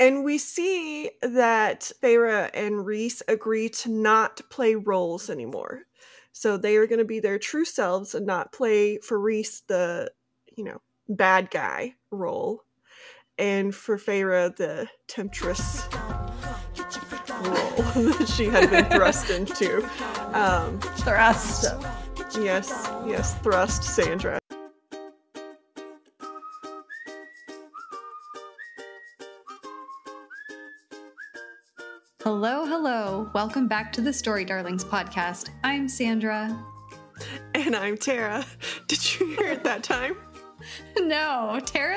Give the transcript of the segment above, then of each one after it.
And we see that Feyre and Rhys agree to not play roles anymore. So they are going to be their true selves and not play for Rhys the, bad guy role. And for Feyre, the temptress role that she had been thrust into. Thrust. So, yes, thrust Sandra. Hello. Welcome back to the Story Darlings podcast. I'm Sandra. And I'm Tera. Did you hear it that time? No, Tera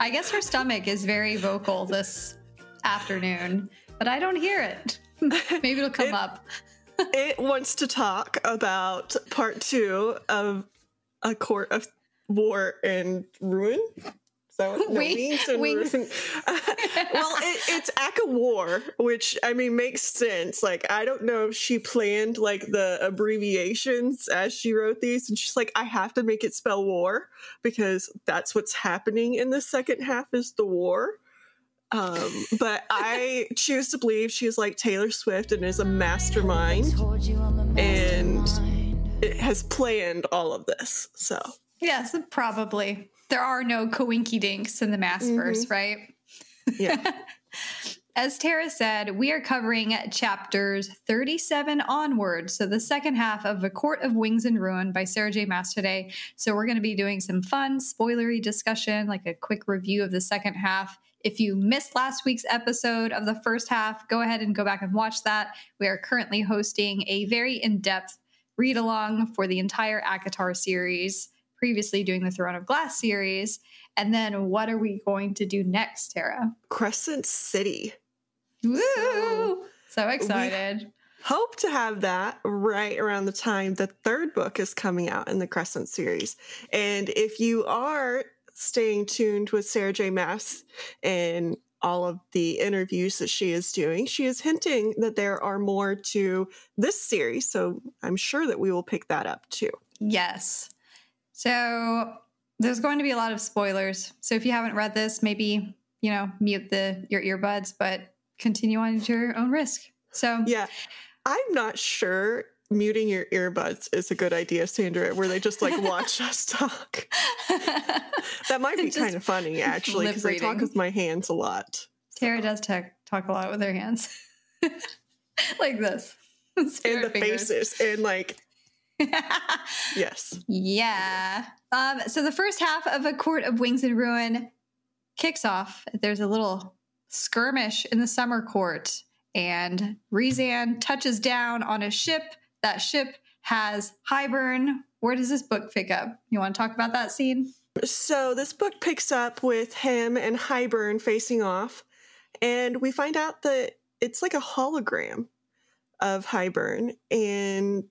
I guess her stomach is very vocal this afternoon, but I don't hear it. Maybe it'll come up. It wants to talk about part 2 of A Court of War and Ruin. Wings and Ruin. Well, it's ACOWAR, which, makes sense. Like, I don't know if she planned, the abbreviations as she wrote these. And she's like, I have to make it spell war because that's what's happening in the second half is the war. But I choose to believe she's like Taylor Swift and is a mastermind and it has planned all of this. So yes, probably. There are no coinky dinks in the Massverse, right? Yeah. As Tera said, we are covering chapters 37 onward. So the second half of A Court of Wings and Ruin by Sarah J Maas today. So we're going to be doing some fun, spoilery discussion, like a quick review of the second half. If you missed last week's episode of the first half, go ahead and go back and watch that. We are currently hosting a very in-depth read-along for the entire ACOWAR series, previously doing the Throne of Glass series. And then what are we going to do next, Tera? Crescent City. Woo! So excited. Hope to have that right around the time the third book is coming out in the Crescent series. And if you are staying tuned with Sarah J Maas and all of the interviews that she is doing, she is hinting that there are more to this series. So I'm sure that we will pick that up too. Yes. So there's going to be a lot of spoilers. So if you haven't read this, maybe, mute your earbuds, but continue on at your own risk. So yeah, I'm not sure muting your earbuds is a good idea, Sandra, where they just watch us talk. That might be kind of funny, actually, because I talk with my hands a lot. Tera does talk a lot with her hands. Like this. And the faces. And yes. Yeah. So the first half of A Court of Wings and Ruin kicks off. There's a little skirmish in the summer court, and Rhysand touches down on a ship. That ship has Hybern. Where does this book pick up? You want to talk about that scene? So this book picks up with him and Hybern facing off, and we find out that it's like a hologram of Hybern, and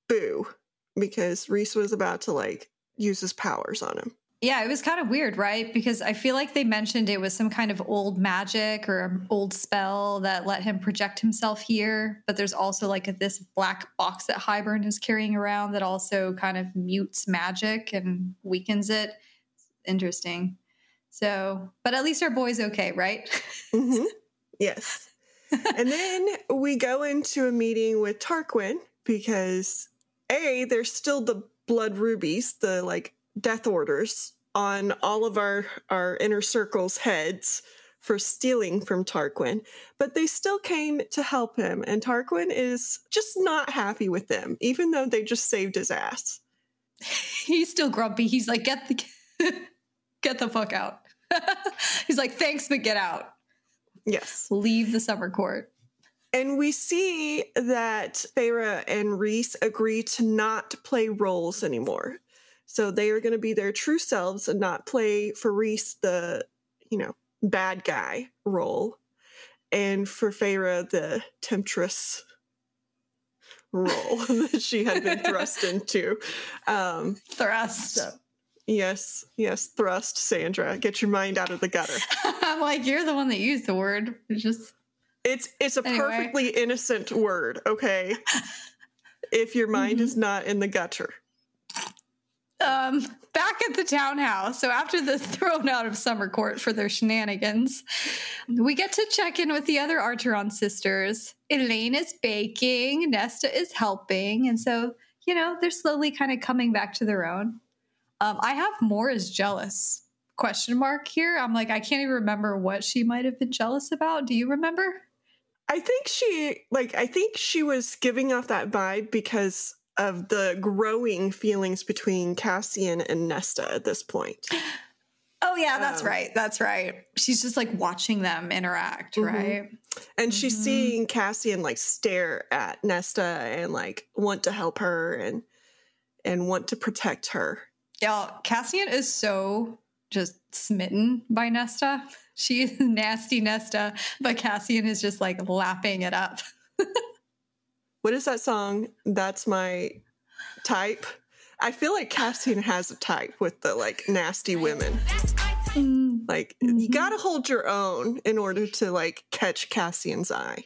boo, because Rhys was about to use his powers on him. Yeah, it was kind of weird, right? Because I feel like they mentioned it was some kind of old magic or old spell that let him project himself here. But there's also this black box that Hybern is carrying around that also kind of mutes magic and weakens it. Interesting. So, but at least our boy's okay, right? Mm-hmm. Yes. And then we go into a meeting with Tarquin because there's still the blood rubies, the death orders on all of our inner circle's heads for stealing from Tarquin, but they still came to help him, and Tarquin is just not happy with them, even though they just saved his ass. He's still grumpy. He's like, get the fuck out. He's like, thanks, but get out. Yes. Leave the summer court. And we see that Feyre and Rhys agree to not play roles anymore. So they are going to be their true selves and not play for Rhys the, bad guy role. And for Feyre, the temptress role that she had been thrust into. Thrust. So, yes, thrust, Sandra. Get your mind out of the gutter. I'm like, you're the one that used the word. It's a perfectly innocent word, okay? If your mind is not in the gutter. Back at the townhouse, so after the thrown out of summer court for their shenanigans, we get to check in with the other Archeron sisters. Elaine is baking, Nesta is helping, and so, they're slowly kind of coming back to their own. I have more is jealous question mark here. I'm like, I can't even remember what she might have been jealous about. Do you remember? I think she was giving off that vibe because of the growing feelings between Cassian and Nesta at this point. Oh, yeah, that's right. That's right. She's just like watching them interact, right? And she's seeing Cassian like stare at Nesta and like want to help her and want to protect her. Yeah, Cassian is so just smitten by Nesta. She is nasty Nesta, but Cassian is just like lapping it up. What is that song? That's my type. I feel like Cassian has a type with the like nasty women. Like you gotta hold your own in order to like catch Cassian's eye.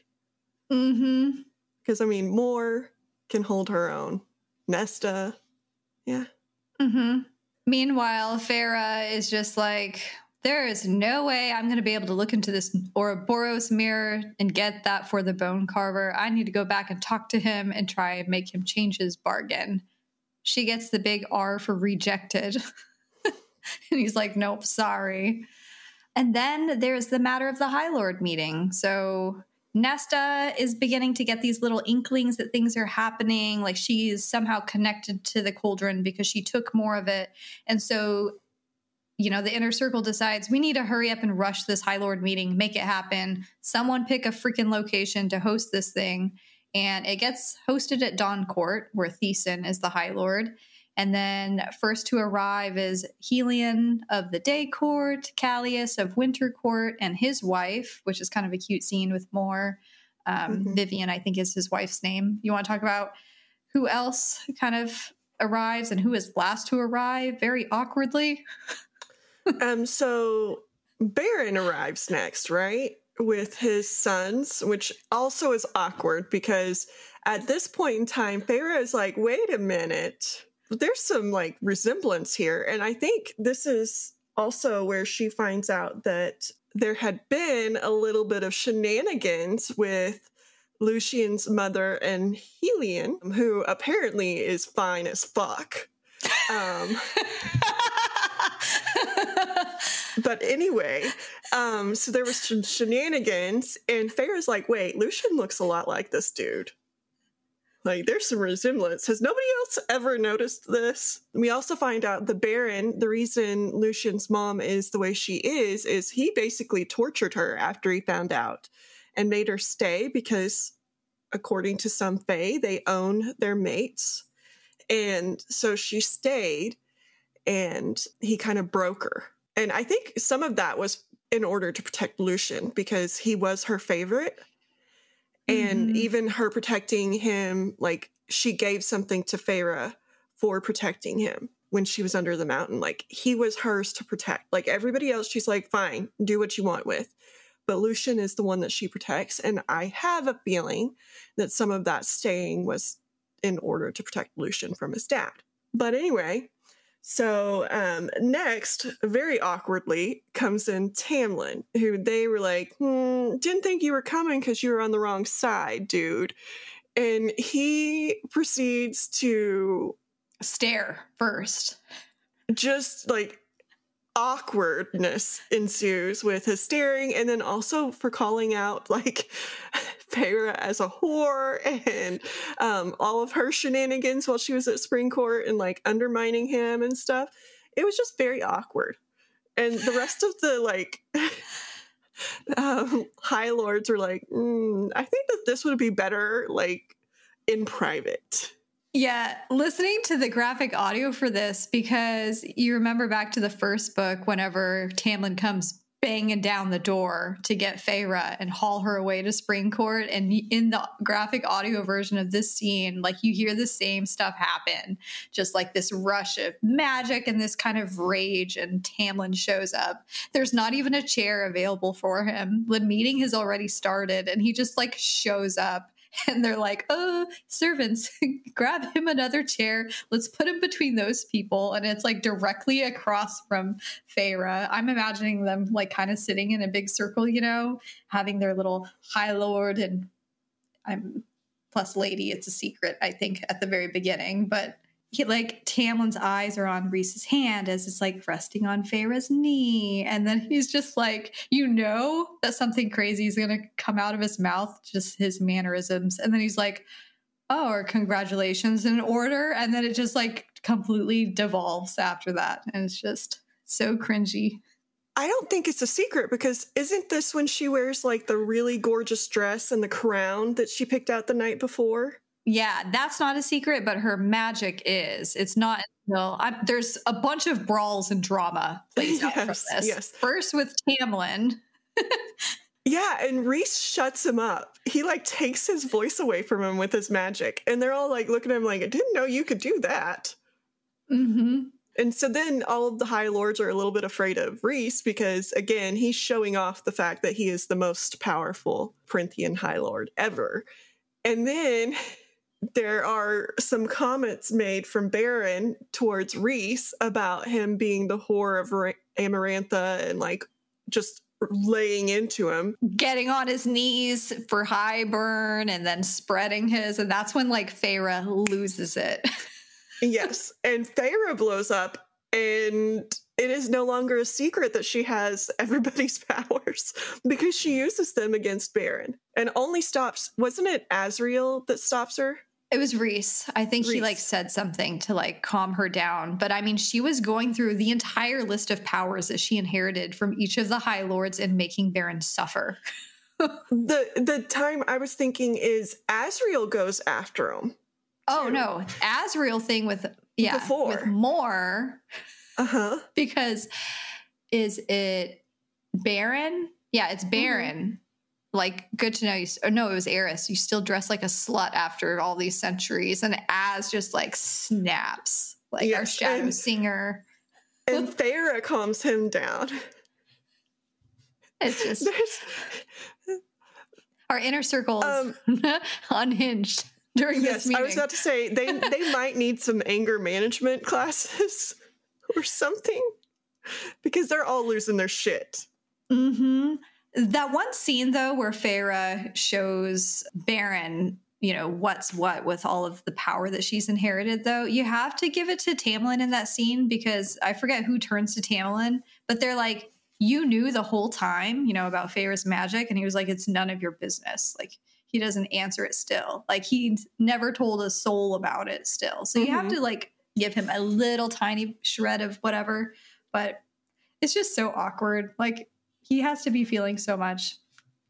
Because Moore can hold her own. Nesta, yeah. Meanwhile, Feyre is just like, there is no way I'm going to be able to look into this Ouroboros mirror and get that for the bone carver. I need to go back and talk to him and try and make him change his bargain. She gets the big R for rejected. And he's like, nope, sorry. And then there's the matter of the High Lord meeting. So Nesta is beginning to get these little inklings that things are happening. Like she is somehow connected to the cauldron because she took more of it. And so, the inner circle decides we need to hurry up and rush this High Lord meeting, make it happen. Someone pick a freaking location to host this thing. And it gets hosted at Dawn Court, where Thiessen is the High Lord. And then first to arrive is Helion of the Day Court, Callias of Winter Court, and his wife, which is kind of a cute scene with Moore. Vivian, I think, is his wife's name. You want to talk about who else kind of arrives and who is last to arrive very awkwardly? So Baron arrives next, right? With his sons, which also is awkward because at this point in time, Feyre is like, wait a minute, there's some like resemblance here. And I think this is also where she finds out that there had been a little bit of shenanigans with Lucien's mother and Helion, who apparently is fine as fuck. But anyway, so there was some shenanigans, and Feyre's like, wait, Lucien looks a lot like this dude. Like, there's some resemblance. Has nobody else ever noticed this? We also find out the Baron, the reason Lucien's mom is the way she is he basically tortured her after he found out and made her stay because, according to some Fae, they own their mates. And so she stayed, and he kind of broke her. And I think some of that was in order to protect Lucien because he was her favorite. And even her protecting him, like, she gave something to Feyre for protecting him when she was under the mountain. Like, he was hers to protect. Like, everybody else, she's like, fine, do what you want with. But Lucien is the one that she protects. And I have a feeling that some of that staying was in order to protect Lucien from his dad. But anyway, so next, very awkwardly, comes in Tamlin, who they were like, didn't think you were coming because you were on the wrong side, dude. And he proceeds to stare first. Just like awkwardness ensues with his staring, and then also for calling out like Feyre as a whore and all of her shenanigans while she was at Spring Court and like undermining him and stuff. It was just very awkward. And the rest of the like High Lords were like, I think that this would be better like in private. Yeah, listening to the graphic audio for this, because you remember back to the first book whenever Tamlin comes banging down the door to get Feyre and haul her away to Spring Court, and in the graphic audio version of this scene, like you hear the same stuff happen, just like this rush of magic and this kind of rage, and Tamlin shows up. There's not even a chair available for him. The meeting has already started and he just like shows up And they're like, oh, servants, grab him another chair. Let's put him between those people. And it's like directly across from Feyre. I'm imagining them like kind of sitting in a big circle, you know, having their little High Lord and I'm plus lady. It's a secret, I think, at the very beginning. But he, like, Tamlin's eyes are on Rhys's hand as it's like resting on Feyre's knee. And then he's just like, you know that something crazy is going to come out of his mouth, just his mannerisms. And then he's like, oh, or congratulations in order. And then it just like completely devolves after that. And it's just so cringy. I don't think it's a secret because isn't this when she wears like the really gorgeous dress and the crown that she picked out the night before? Yeah, that's not a secret, but her magic is. It's not until there's a bunch of brawls and drama plays out from this. Yes. First with Tamlin. Yeah, and Rhys shuts him up. He like takes his voice away from him with his magic. And they're all like looking at him like, I didn't know you could do that. Mm-hmm. And so then all of the High Lords are a little bit afraid of Rhys because, again, he's showing off the fact that he is the most powerful Prynthian High Lord ever. And then there are some comments made from Baron towards Rhys about him being the whore of Amarantha and like just laying into him. Getting on his knees for Highburn and then spreading his. And that's when like Feyre loses it. Yes. And Feyre blows up and it is no longer a secret that she has everybody's powers because she uses them against Baron and only stops. Wasn't it Azriel that stops her? It was Rhys. I think he like said something to like calm her down. But I mean, she was going through the entire list of powers that she inherited from each of the High Lords and making Baron suffer. The time I was thinking is Azriel goes after him. Oh too. No, Azriel thing with with more. Because is it Baron? Yeah, it's Baron. Mm-hmm. Like, good to know you. Oh, no, it was Eris. You still dress like a slut after all these centuries. And Az just like snaps, like our shadow singer. And Feyre calms him down. It's just our inner circle is unhinged during this meeting. I was about to say they might need some anger management classes or something because they're all losing their shit. Mm-hmm. That one scene, though, where Feyre shows Baron, you know, what's what with all of the power that she's inherited, though, you have to give it to Tamlin in that scene because I forget who turns to Tamlin, but they're like, you knew the whole time, you know, about Feyre's magic. And he was like, it's none of your business. Like, he doesn't answer it still. Like, he never told a soul about it still. So you have to, like, give him a little tiny shred of whatever. But it's just so awkward. Like, he has to be feeling so much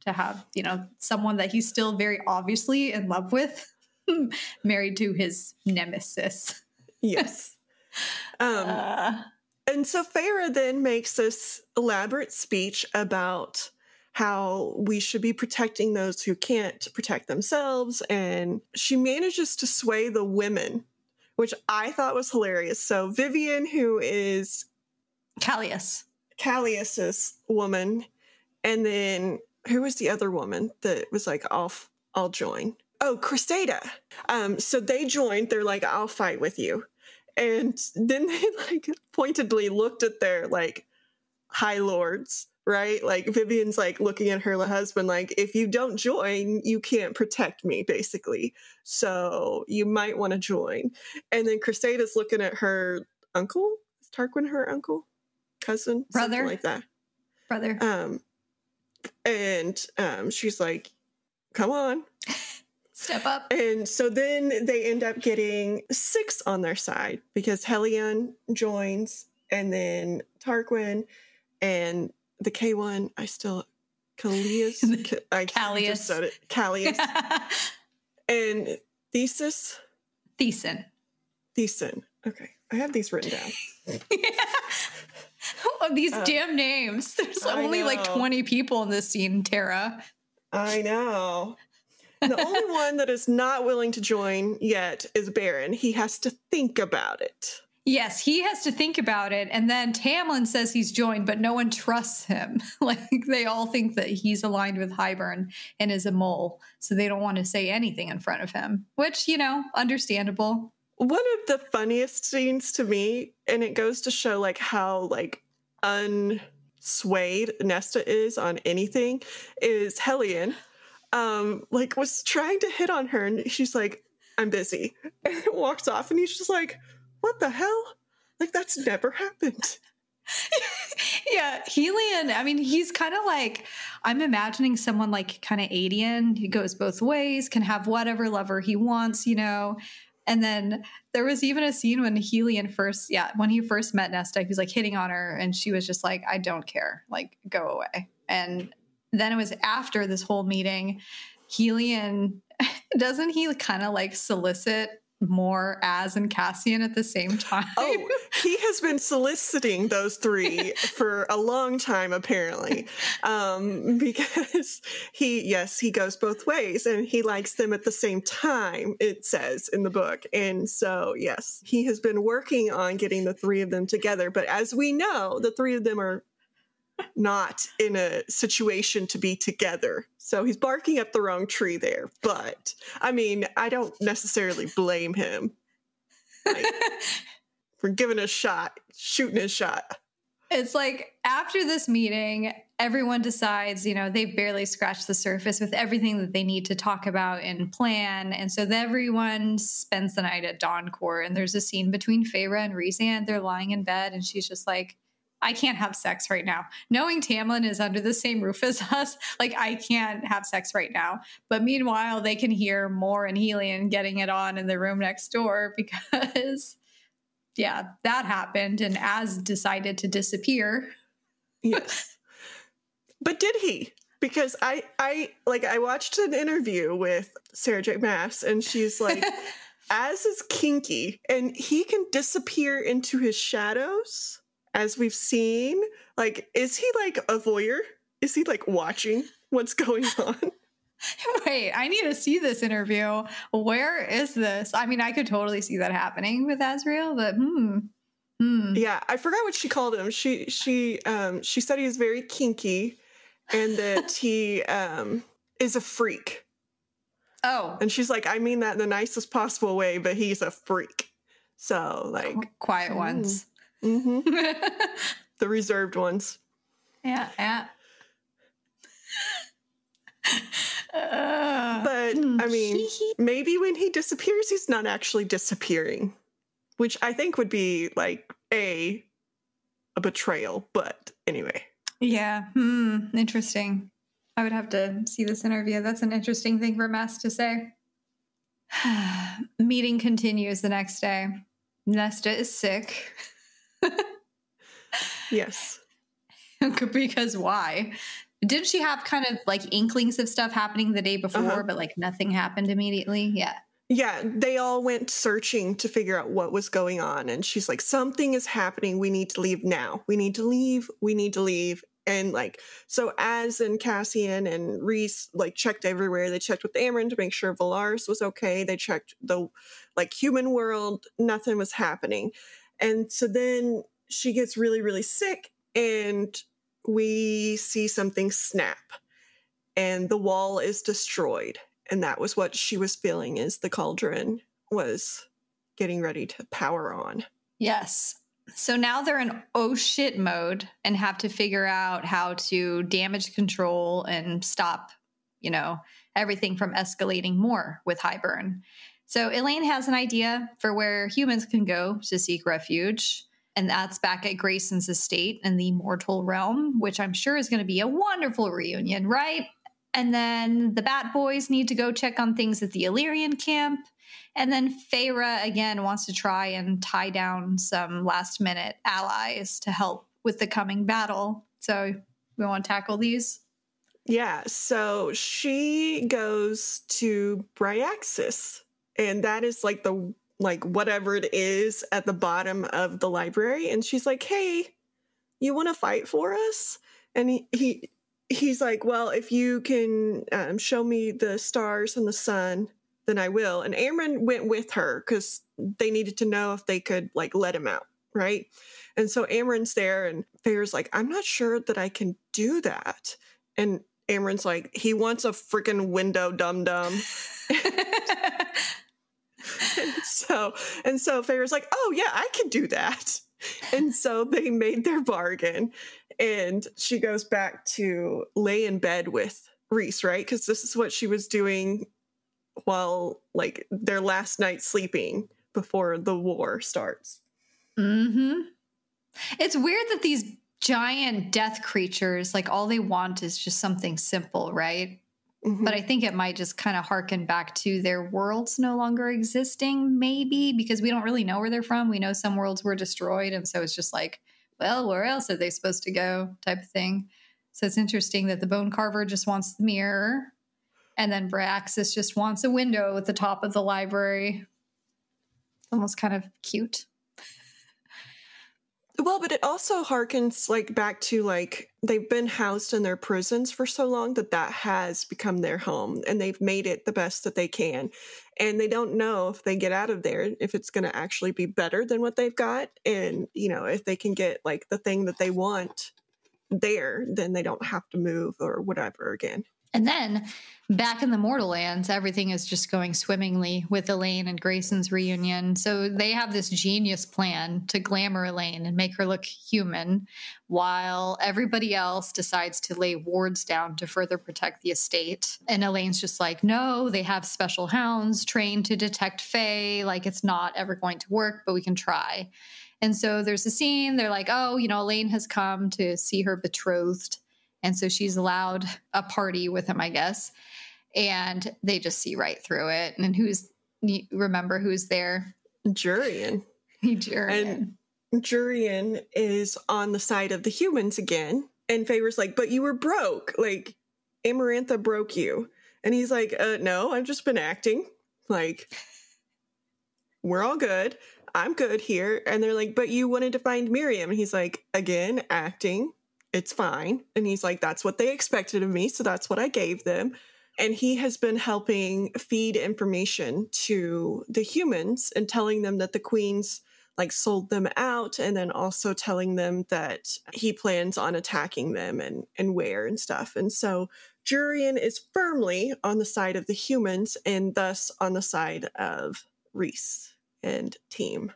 to have, you know, someone that he's still very obviously in love with, married to his nemesis. Yes. And so Feyre then makes this elaborate speech about how we should be protecting those who can't protect themselves. And she manages to sway the women, which I thought was hilarious. So Vivian, who is Callias's woman, and then who was the other woman that was like, I'll join? Oh, Cressida. So they joined. They're like, I'll fight with you. And then they like pointedly looked at their like High Lords, right? Like Vivian's like looking at her husband like, if you don't join, you can't protect me, basically. So you might want to join. And then Cressida's looking at her uncle. Is Tarquin her uncle? Cousin? Brother? Something like that. Brother. And she's like, come on. Step up. And so then they end up getting 6 on their side because Helion joins and then Tarquin and the K1, Callias. Callias. Callias. And Thesis. Thesan. Okay. I have these written down. Oh, these damn names. There's only like 20 people in this scene, Tera. I know. The only one that is not willing to join yet is Baron. He has to think about it. Yes, he has to think about it. And then Tamlin says he's joined, but no one trusts him. Like, they all think that he's aligned with Hybern and is a mole. So they don't want to say anything in front of him, which, you know, understandable. One of the funniest scenes to me, and it goes to show like how like unswayed Nesta is on anything, is Hellion. Like was trying to hit on her and she's like, I'm busy. And walks off and he's just like, what the hell? Like, that's never happened. Yeah, Helion, I mean, he's kind of like, I'm imagining someone like kind of Adian. He goes both ways, can have whatever lover he wants, you know. And then there was even a scene when Helion when he first met Nesta, he was like hitting on her and she was just like, I don't care, like, go away. And then it was after this whole meeting, Helion, doesn't he kind of like solicit more Az and Cassian at the same time? Oh, he has been soliciting those three for a long time, apparently, because he goes both ways and he likes them at the same time, it says in the book. And so, yes, he has been working on getting the three of them together. But as we know, the three of them are not in a situation to be together. So he's barking up the wrong tree there. But, I mean, I don't necessarily blame him for giving a shot, shooting his shot. It's like, after this meeting, everyone decides, you know, they've barely scratched the surface with everything that they need to talk about and plan. And so everyone spends the night at Dawn Court. And there's a scene between Feyre and Rhysand. They're lying in bed and she's just like, I can't have sex right now. Knowing Tamlin is under the same roof as us, like, I can't have sex right now. But meanwhile, they can hear Mor and Helion getting it on in the room next door because, yeah, that happened. And Az decided to disappear. Yes. But did he? Because I watched an interview with Sarah J Maas and she's like, Az is kinky and he can disappear into his shadows. As we've seen, like, is he like a voyeur? Is he like watching what's going on? Wait, I need to see this interview. Where is this? I mean, I could totally see that happening with Azriel, but Yeah, I forgot what she called him. She said he was very kinky and that he is a freak. Oh. And she's like, I mean that in the nicest possible way, but he's a freak. So, like, quiet ones. Mm-hmm. The reserved ones. Yeah. But I mean, maybe when he disappears, he's not actually disappearing, which I think would be like a betrayal. But anyway. Yeah. Interesting. I would have to see this interview. That's an interesting thing for Maas to say. Meeting continues the next day. Nesta is sick. Yes. Because why? Didn't she have kind of like inklings of stuff happening the day before, but like nothing happened immediately? Yeah. Yeah, they all went searching to figure out what was going on. And she's like, something is happening. We need to leave now. We need to leave. And like, so Az and Cassian and Rhys like checked everywhere. They checked with Amren to make sure Valaris was okay. They checked the like human world. Nothing was happening. And so then she gets really, really sick and we see something snap and the wall is destroyed. And that was what she was feeling as the cauldron was getting ready to power on. Yes. So now they're in oh shit mode and have to figure out how to damage control and stop, you know, everything from escalating more with Hybern. So Elaine has an idea for where humans can go to seek refuge. And that's back at Grayson's estate in the mortal realm, which I'm sure is going to be a wonderful reunion, right? And then the Bat Boys need to go check on things at the Illyrian camp. And then Feyre, again, wants to try and tie down some last-minute allies to help with the coming battle. So we want to tackle these? Yeah, so she goes to Bryaxis. And that is like the whatever it is at the bottom of the library. And she's like, hey, you want to fight for us? And he's like, well, if you can show me the stars and the sun, then I will. And Amren went with her because they needed to know if they could like let him out, right? And so Amren's there, and Feyre's like, I'm not sure that I can do that. And Amren's like, he wants a freaking window, dum-dum. and so Feyre's like, oh yeah, I can do that. And so they made their bargain, and she goes back to lay in bed with Rhys, right? Because this is what she was doing while like their last night sleeping before the war starts. Mm-hmm. It's weird that these giant death creatures, like all they want is just something simple, right? Mm-hmm. But I think it might just kind of harken back to their worlds no longer existing, maybe, because we don't really know where they're from. We know some worlds were destroyed, and so it's just like, well, where else are they supposed to go type of thing. So it's interesting that the Bone Carver just wants the mirror, and then Bryaxis just wants a window at the top of the library. Almost kind of cute. Well, but it also harkens like back to like they've been housed in their prisons for so long that has become their home, and they've made it the best that they can. And they don't know if they get out of there, if it's going to actually be better than what they've got. And, you know, if they can get like the thing that they want there, then they don't have to move or whatever again. And then back in the Mortal Lands, everything is just going swimmingly with Elaine and Grayson's reunion. So they have this genius plan to glamour Elaine and make her look human, while everybody else decides to lay wards down to further protect the estate. And Elaine's just like, no, they have special hounds trained to detect Fae. Like, it's not ever going to work, but we can try. And so there's a scene. They're like, oh, you know, Elaine has come to see her betrothed. And so she's allowed a party with him, I guess. And they just see right through it. And remember who's there? Jurian. Jurian. And Jurian is on the side of the humans again. And Feyre's like, but you were broke. Like, Amarantha broke you. And he's like, no, I've just been acting. Like, we're all good. I'm good here. And they're like, but you wanted to find Miriam. And he's like, again, acting. It's fine. And he's like, that's what they expected of me, so that's what I gave them. And he has been helping feed information to the humans and telling them that the queens like sold them out, and then also telling them that he plans on attacking them and where and stuff. And so Jurian is firmly on the side of the humans, and thus on the side of Rhys and team.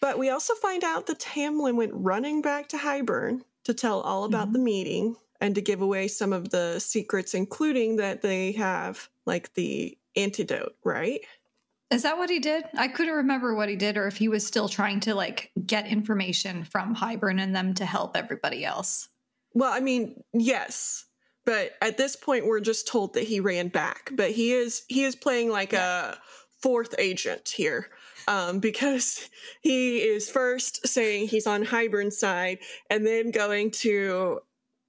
But we also find out that Tamlin went running back to Hybern to tell all about the meeting and to give away some of the secrets, including that they have like the antidote, right? Is that what he did? I couldn't remember what he did, or if he was still trying to like get information from Hybern and them to help everybody else. Well, I mean, yes. But at this point, we're just told that he ran back. But he is playing like a fourth agent here. Because he is first saying he's on Hybern's side, and then going to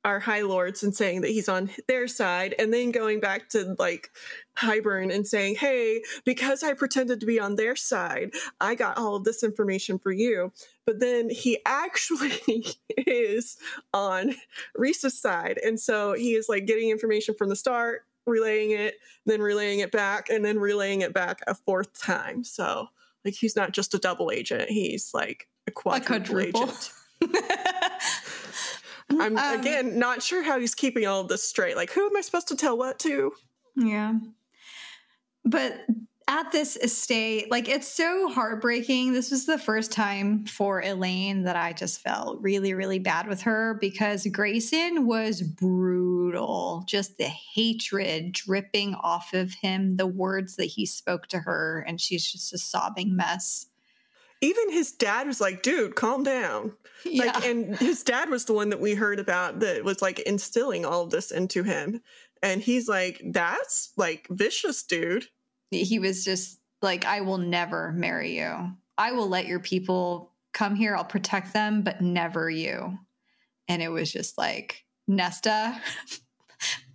our High Lords and saying that he's on their side, and then going back to like Hybern and saying, hey, because I pretended to be on their side, I got all of this information for you. But then he actually is on Rhys's side. And so he is like getting information from the start, relaying it, then relaying it back, and then relaying it back a fourth time. So like, he's not just a double agent. He's like a quadruple agent. I'm, again, not sure how he's keeping all of this straight. Like, who am I supposed to tell what to? Yeah. But at this estate, like, it's so heartbreaking. This was the first time for Elaine that I just felt really, really bad with her, because Grayson was brutal. Just the hatred dripping off of him, the words that he spoke to her, and she's just a sobbing mess. Even his dad was like, dude, calm down. Yeah. Like, and his dad was the one that we heard about that was like instilling all of this into him. And he's like, that's like vicious, dude. He was just like, I will never marry you. I will let your people come here. I'll protect them, but never you. And it was just like, Nesta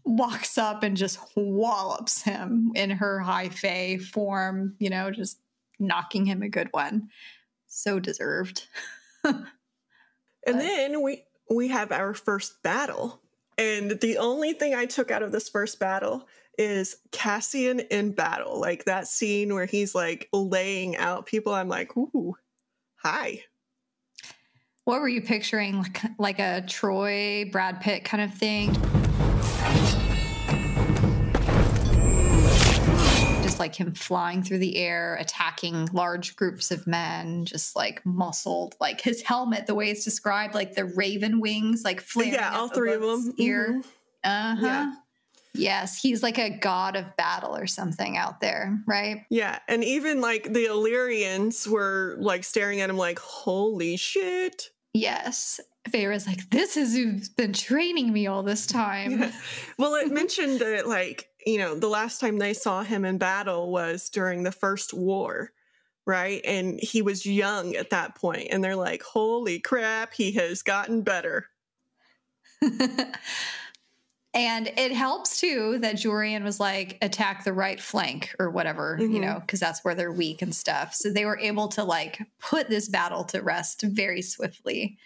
walks up and just wallops him in her high fae form, you know, just knocking him a good one. So deserved. And then we have our first battle. And the only thing I took out of this first battle is Cassian in battle. Like that scene where he's like laying out people. I'm like, ooh, hi. What were you picturing? Like a Troy, Brad Pitt kind of thing? Just like him flying through the air, attacking large groups of men, just like muscled, like his helmet, the way it's described, like the raven wings, like flaring. Yeah, all three of them. Ear. Mm-hmm. Yeah. Yes, he's like a god of battle or something out there, right? Yeah, and even like the Illyrians were like staring at him like, holy shit. Yes. Feyre's like, this is who's been training me all this time. Yeah. Well, it mentioned that like, you know, the last time they saw him in battle was during the first war, right? And he was young at that point. And they're like, holy crap, he has gotten better. And it helps, too, that Jorian was like, attack the right flank or whatever, you know, because that's where they're weak and stuff. So they were able to, like, put this battle to rest very swiftly.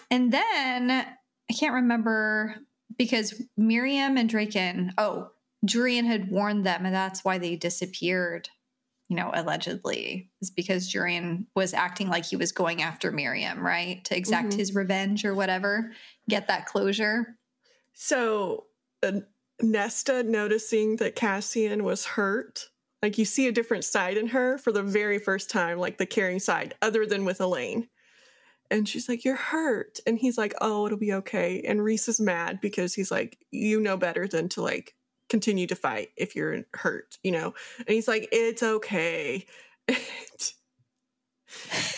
And then, I can't remember, because Miriam and Draken, Jorian had warned them, and that's why they disappeared, you know, allegedly. It's because Jorian was acting like he was going after Miriam, right? To exact his revenge or whatever, get that closure. So Nesta noticing that Cassian was hurt, like you see a different side in her for the very first time, like the caring side, other than with Elaine. And she's like, you're hurt. And he's like, oh, it'll be okay. And Rhys is mad because he's like, you know better than to like continue to fight if you're hurt, you know? And he's like, it's okay.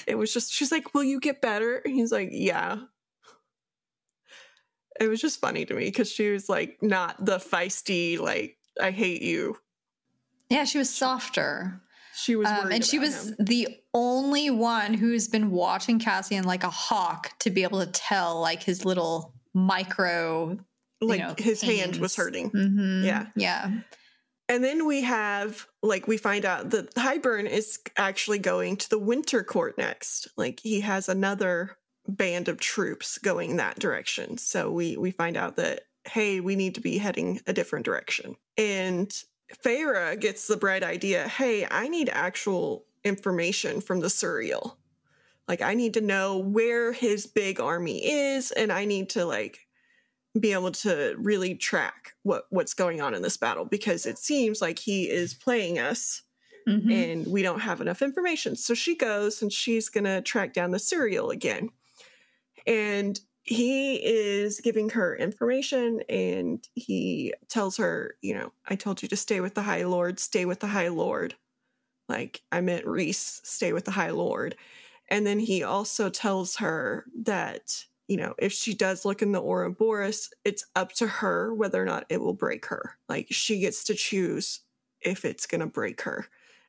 It was just, she's like, will you get better? And he's like, yeah. It was just funny to me because she was like not the feisty, like, I hate you. Yeah, she was softer. She was worried and she about was him. the only one who's been watching Cassian like a hawk to be able to tell like his little micro, like his pains. hand was hurting. Yeah. And then we find out that Hybern is actually going to the Winter Court next. Like he has another band of troops going that direction. So we find out that, hey, we need to be heading a different direction. And Feyre gets the bright idea, hey, I need actual information from the Suriel. Like I need to know where his big army is, and I need to like be able to really track what's going on in this battle, because it seems like he is playing us and we don't have enough information. So she goes and she's going to track down the Suriel again. And he is giving her information and he tells her, you know, I told you to stay with the High Lord, stay with the High Lord. Like I meant Rhys, stay with the High Lord. And then he also tells her that, you know, if she does look in the Ouroboros, it's up to her whether or not it will break her. Like she gets to choose if it's going to break her.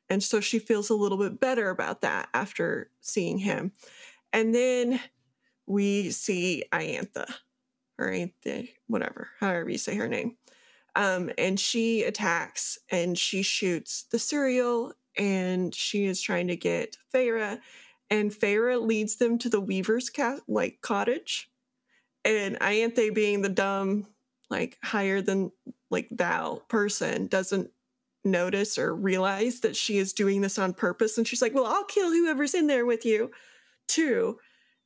And so she feels a little bit better about that after seeing him. And then we see Iantha, or Iantha, whatever, however you say her name. And she attacks and she shoots the Suriel, and she is trying to get Feyre, and Feyre leads them to the Weaver's cottage. And Ianthe, being the dumb, like higher than like thou person, doesn't notice or realize that she is doing this on purpose. And she's like, well, I'll kill whoever's in there with you too.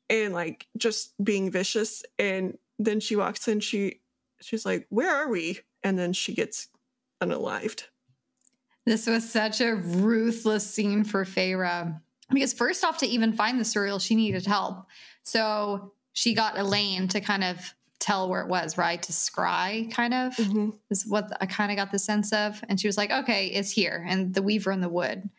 And like just being vicious. And then she walks in, she's like, where are we? And then she gets unalived. This was such a ruthless scene for Feyre. Because first off, to even find the Suriel, she needed help. So she got Elaine to kind of tell where it was, right? To scry, kind of, is what I kind of got the sense of. And she was like, okay, it's here. And the Weaver in the wood.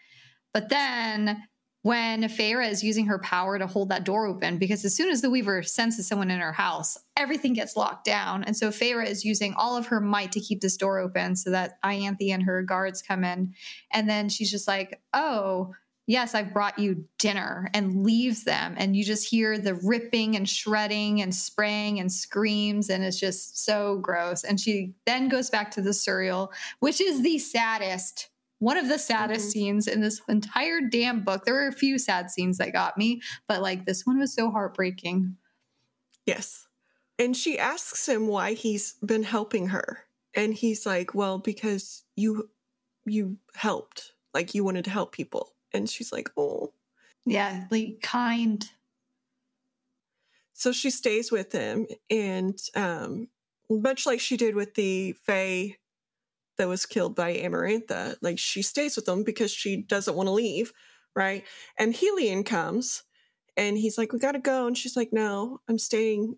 But then when Feyre is using her power to hold that door open, because as soon as the Weaver senses someone in her house, everything gets locked down. And so Feyre is using all of her might to keep this door open so that Ianthe and her guards come in. And then she's just like, oh, yes, I've brought you dinner, and leaves them. And you just hear the ripping and shredding and spraying and screams. And it's just so gross. And she then goes back to the Suriel, which is the saddest, one of the saddest scenes in this entire damn book. There were a few sad scenes that got me, but like this one was so heartbreaking. Yes. And she asks him why he's been helping her. And he's like, well, because you helped. Like, you wanted to help people. And she's like, oh. Yeah, like, kind. So she stays with him. And much like she did with the Fae that was killed by Amarantha, like, she stays with them because she doesn't want to leave, right? And Helion comes, and he's like, we gotta go. And she's like, no, I'm staying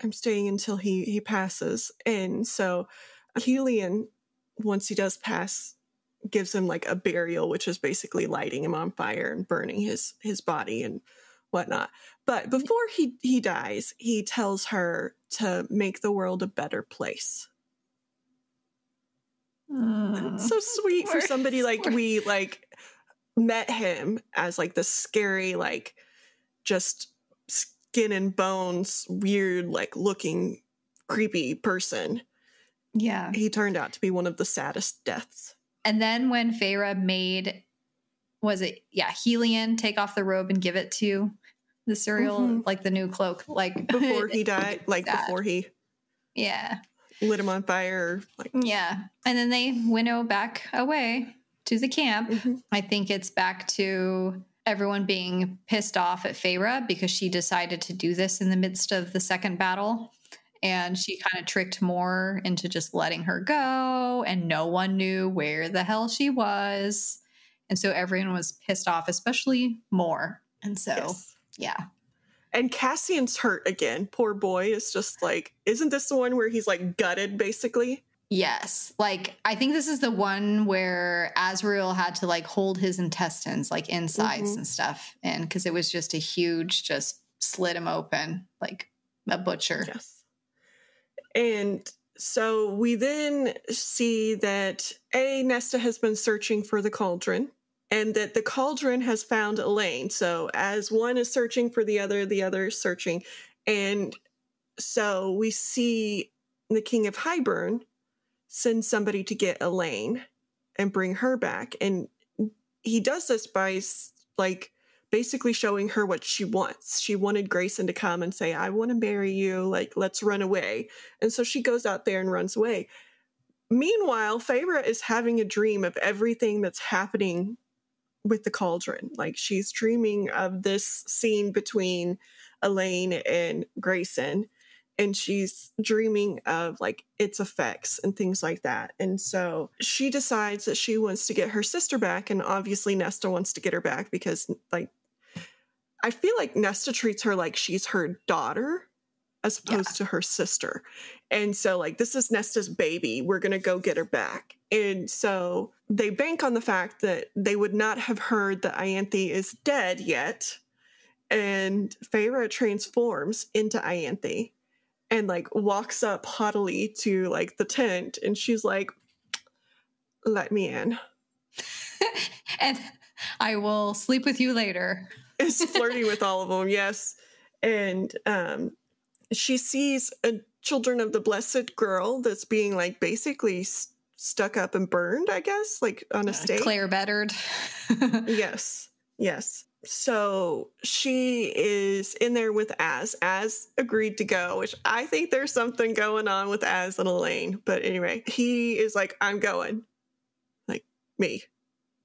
until he passes. And so Helion, once he does pass, gives him like a burial, which is basically lighting him on fire and burning his body and whatnot. But before he dies, he tells her to make the world a better place. It's so sweet for somebody like we like met him as like this scary, like just skin and bones, weird, like looking creepy person. Yeah. He turned out to be one of the saddest deaths. And then when Feyre made, Helion take off the robe and give it to the Suriel, like the new cloak, like before he died, like before he lit him on fire. Like, yeah. And then they winnow back away to the camp. I think it's back to everyone being pissed off at Feyre because she decided to do this in the midst of the second battle. And she kind of tricked Mor into just letting her go. And no one knew where the hell she was. And so everyone was pissed off, especially Mor. And so, yeah. And Cassian's hurt again. Poor boy is just like, isn't this the one where he's like gutted, basically? Yes. Like, I think this is the one where Azrael had to like hold his intestines, like insides and stuff. And because it was just a huge, just slit him open like a butcher. Yes. And so we then see that Nesta has been searching for the cauldron. And that the cauldron has found Elaine. So as one is searching for the other is searching. And so we see the King of Hybern send somebody to get Elaine and bring her back. And he does this by like basically showing her what she wants. She wanted Grayson to come and say, I want to marry you. Like, let's run away. And so she goes out there and runs away. Meanwhile, Feyre is having a dream of everything that's happening with the cauldron. Like, she's dreaming of this scene between Elaine and Grayson, and she's dreaming of like its effects and things like that. And so she decides that she wants to get her sister back, and obviously Nesta wants to get her back because like I feel like Nesta treats her like she's her daughter as opposed to her sister. And so like, this is Nesta's baby. We're going to go get her back. And so they bank on the fact that they would not have heard that Ianthe is dead yet. And Feyre transforms into Ianthe and like walks up haughtily to like the tent. And she's like, let me in. And I will sleep with you later. Is flirting with all of them. Yes. And, she sees a Children of the Blessed girl that's being like basically stuck up and burned, I guess, like on a stake. Claire bettered. Yes. So she is in there with Az. Az agreed to go, which I think there's something going on with Az and Elaine. But anyway, he is like, I'm going. Like, me.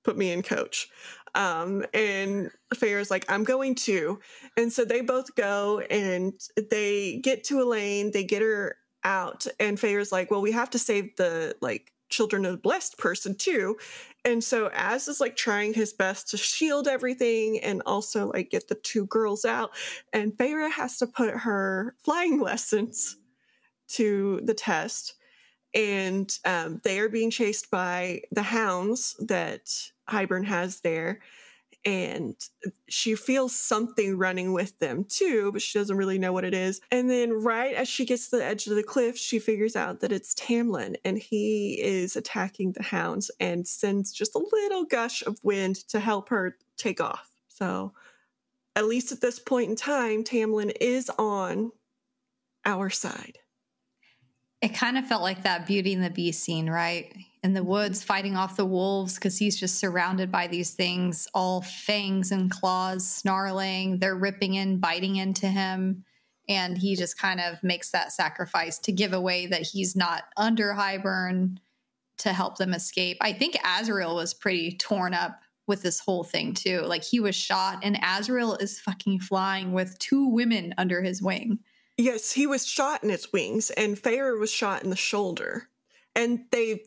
Put me in, coach. And Feyre's like, I'm going too. And so they both go and they get to Elaine, they get her out, and Feyre's like, well, we have to save the like Children of the Blessed person too. And so Az is like trying his best to shield everything and also like get the two girls out. And Feyre has to put her flying lessons to the test. And they are being chased by the hounds that Hybern has there. And she feels something running with them too, but she doesn't really know what it is. And then right as she gets to the edge of the cliff, she figures out that it's Tamlin, and he is attacking the hounds and sends just a little gush of wind to help her take off. So at least at this point in time, Tamlin is on our side. It kind of felt like that Beauty and the Beast scene, right? In the woods fighting off the wolves because he's just surrounded by these things, all fangs and claws snarling. They're ripping in, biting into him. And he just kind of makes that sacrifice to give away that he's not under Hybern to help them escape. I think Azriel was pretty torn up with this whole thing too. Like, he was shot and Azriel is fucking flying with 2 women under his wing. Yes, he was shot in his wings and Feyre was shot in the shoulder. And they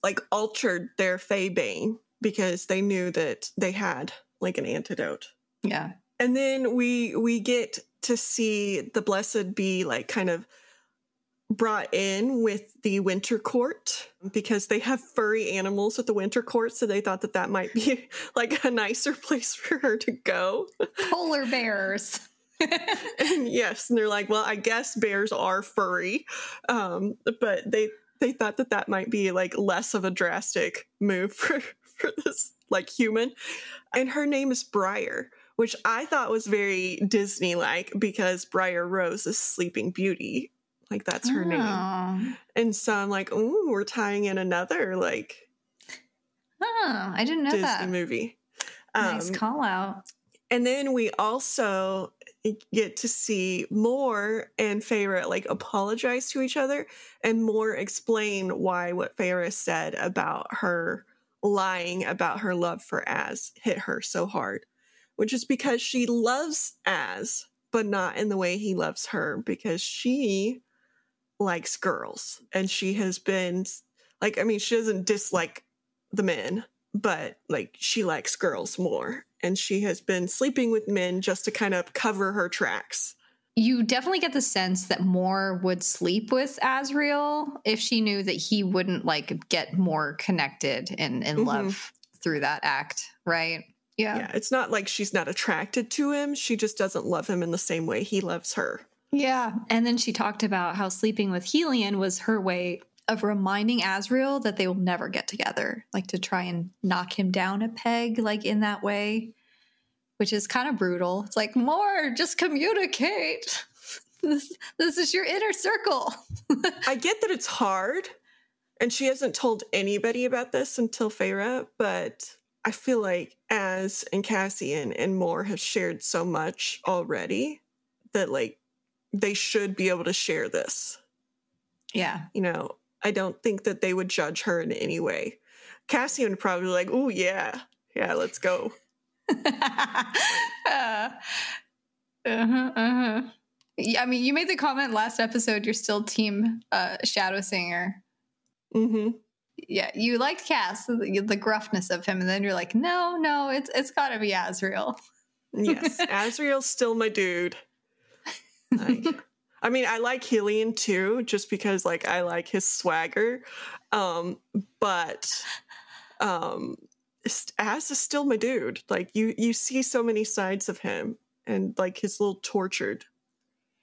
like altered their Feybane because they knew that they had like an antidote. Yeah. And then we get to see the Blessed be like kind of brought in with the Winter Court because they have furry animals at the Winter Court, so they thought that that might be like a nicer place for her to go. Polar bears. And yes, and they're like, well, I guess bears are furry, but they thought that that might be like less of a drastic move for this like human. And her name is Briar, which I thought was very Disney-like because Briar Rose is Sleeping Beauty. Like, that's her name. And so I'm like, ooh, we're tying in another, like, I didn't know Disney that. movie. Nice call out. And then we also get to see Mor and Feyre, like, apologize to each other and Mor explain why what Feyre said about her lying about her love for Az hit her so hard, which is because she loves Az, but not in the way he loves her, because she likes girls and she has been like, I mean, she doesn't dislike the men, but like she likes girls more, and she has been sleeping with men just to kind of cover her tracks. You definitely get the sense that Mor would sleep with Azriel if she knew that he wouldn't like get more connected and in love through that act, right? Yeah, it's not like she's not attracted to him, she just doesn't love him in the same way he loves her. Yeah. And then she talked about how sleeping with Helion was her way of reminding Azriel that they will never get together, like to try and knock him down a peg, like in that way, which is kind of brutal. It's like, Mor, just communicate. This is your inner circle. I get that it's hard, and she hasn't told anybody about this until Feyre, but I feel like Az and Cassian and Mor have shared so much already that like they should be able to share this. Yeah. You know, I don't think that they would judge her in any way. Cassian would probably be like, oh, yeah, let's go. Yeah, I mean, you made the comment last episode, you're still team Shadow Singer. Yeah, you liked Cass, the gruffness of him, and then you're like, no, it's gotta be Azriel. Yes, Azriel's still my dude. Like, I mean, I like Helion too, just because like I like his swagger. But Az is still my dude. Like you see so many sides of him and like his little tortured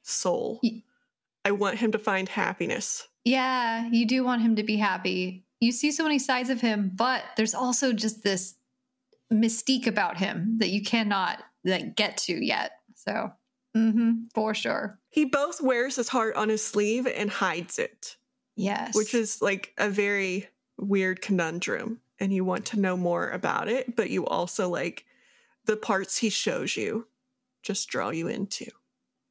soul. I want him to find happiness. Yeah, you do want him to be happy. You see so many sides of him, but there's also just this mystique about him that you cannot like get to yet. So for sure. He both wears his heart on his sleeve and hides it. Yes. Which is like a very weird conundrum. And you want to know more about it, but you also like the parts he shows you just draw you into.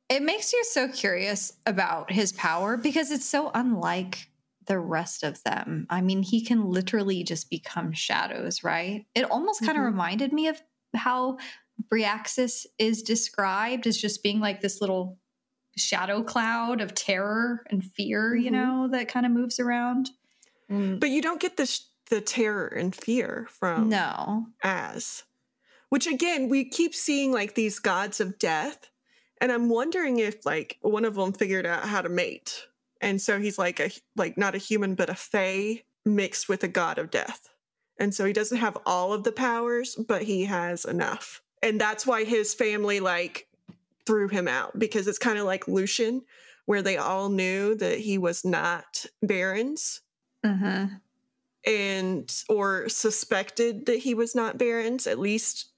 It makes you so curious about his power because it's so unlike the rest of them. I mean, he can literally just become shadows, right? It almost kind of reminded me of how Bryaxis is described as just being like this little shadow cloud of terror and fear, you know, that kind of moves around. But you don't get the terror and fear from Az. Which again, we keep seeing like these gods of death. And I'm wondering if like one of them figured out how to mate. And so he's like not a human, but a fae mixed with a god of death. And so he doesn't have all of the powers, but he has enough. And that's why his family like threw him out, because it's kind of like Lucian, where they all knew that he was not Baron's. And or suspected that he was not Baron's, at least.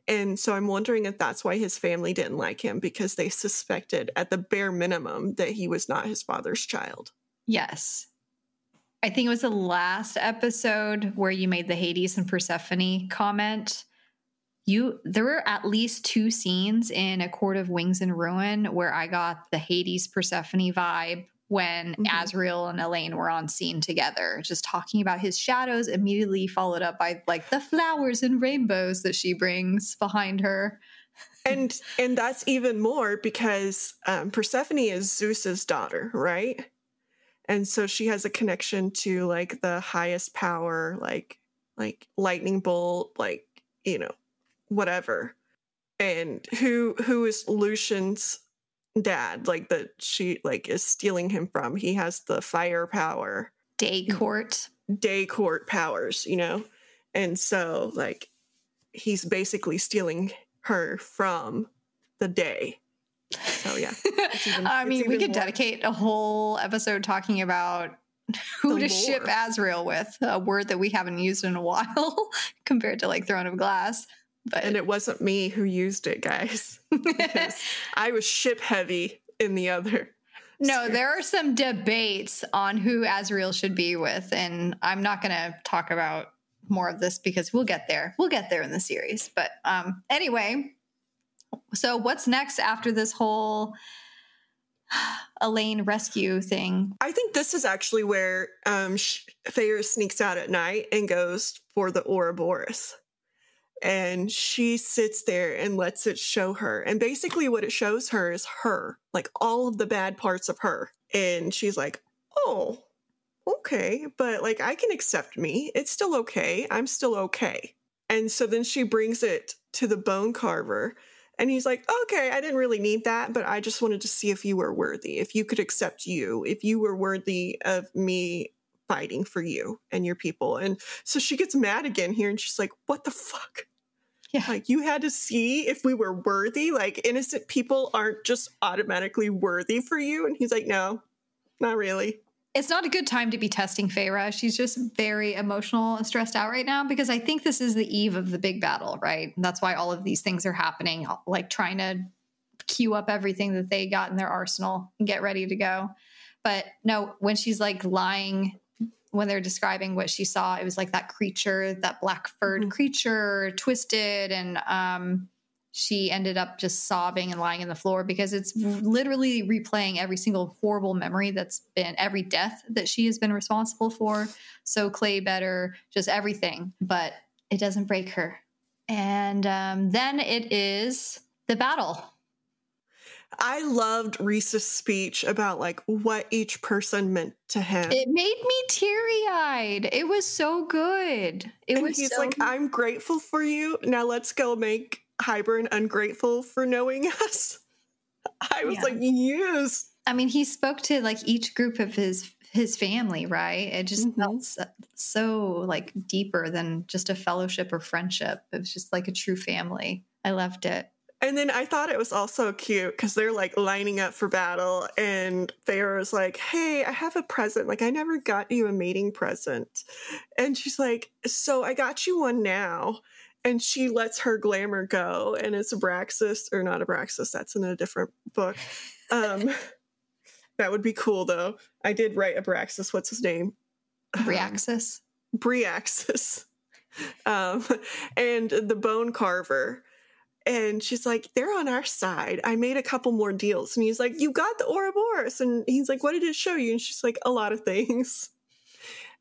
And so I'm wondering if that's why his family didn't like him, because they suspected at the bare minimum that he was not his father's child. Yes. I think it was the last episode where you made the Hades and Persephone comment. There were at least 2 scenes in A Court of Wings and Ruin where I got the Hades Persephone vibe when Asriel and Elaine were on scene together, just talking about his shadows, immediately followed up by like the flowers and rainbows that she brings behind her. And that's even more because Persephone is Zeus's daughter, right? And so she has a connection to like the highest power, like lightning bolt, like, you know, whatever. And who is Lucian's dad, like that she like is stealing him from. He has the fire power. Day court powers, you know? And so like he's basically stealing her from the day. So yeah. I mean, we could dedicate a whole episode talking about who to ship Asriel with, a word that we haven't used in a while compared to like Throne of Glass. And it wasn't me who used it, guys. Because I was ship heavy in the other. No, there are some debates on who Asriel should be with. And I'm not going to talk about more of this because we'll get there. We'll get there in the series. But anyway, so what's next after this whole Elaine rescue thing? I think this is actually where Feyre sneaks out at night and goes for the Ouroboros. And she sits there and lets it show her. And basically what it shows her is her, like all of the bad parts of her. And she's like, oh, okay, but like I can accept me. It's still okay. I'm still okay. And so then she brings it to the bone carver. And he's like, okay, I didn't really need that, but I just wanted to see if you were worthy, if you could accept you, if you were worthy of me fighting for you and your people. And so she gets mad again here and she's like, what the fuck? Yeah. Like, you had to see if we were worthy? Like, innocent people aren't just automatically worthy for you? And he's like, no, not really. It's not a good time to be testing Feyre. She's just very emotional and stressed out right now because I think this is the eve of the big battle, right? And that's why all of these things are happening, like trying to queue up everything that they got in their arsenal and get ready to go. But no, when she's like lying, when they're describing what she saw, it was like that creature, that black furred creature twisted. And she ended up just sobbing and lying on the floor because it's literally replaying every single horrible memory that's been, every death that she has been responsible for. So Clay better, just everything, but it doesn't break her. And then it is the battle. I loved Rhys's speech about like what each person meant to him. It made me teary-eyed. It was so good. He's so like, I'm grateful for you. Now let's go make Hybern ungrateful for knowing us. I was like, yes. I mean, he spoke to like each group of his family, right? It just felt so like deeper than just a fellowship or friendship. It was just like a true family. I loved it. And then I thought it was also cute because they're like lining up for battle and Feyre was like, hey, I have a present. Like, I never got you a mating present. And she's like, so I got you one now. And she lets her glamour go. And it's Abraxas, or not Abraxas, that's in a different book. That would be cool, though. I did write Abraxas. What's his name? Briaxus. Briaxus. And the bone carver. And she's like, they're on our side. I made a couple more deals. And he's like, you got the Ouroboros. And he's like, what did it show you? And she's like, a lot of things.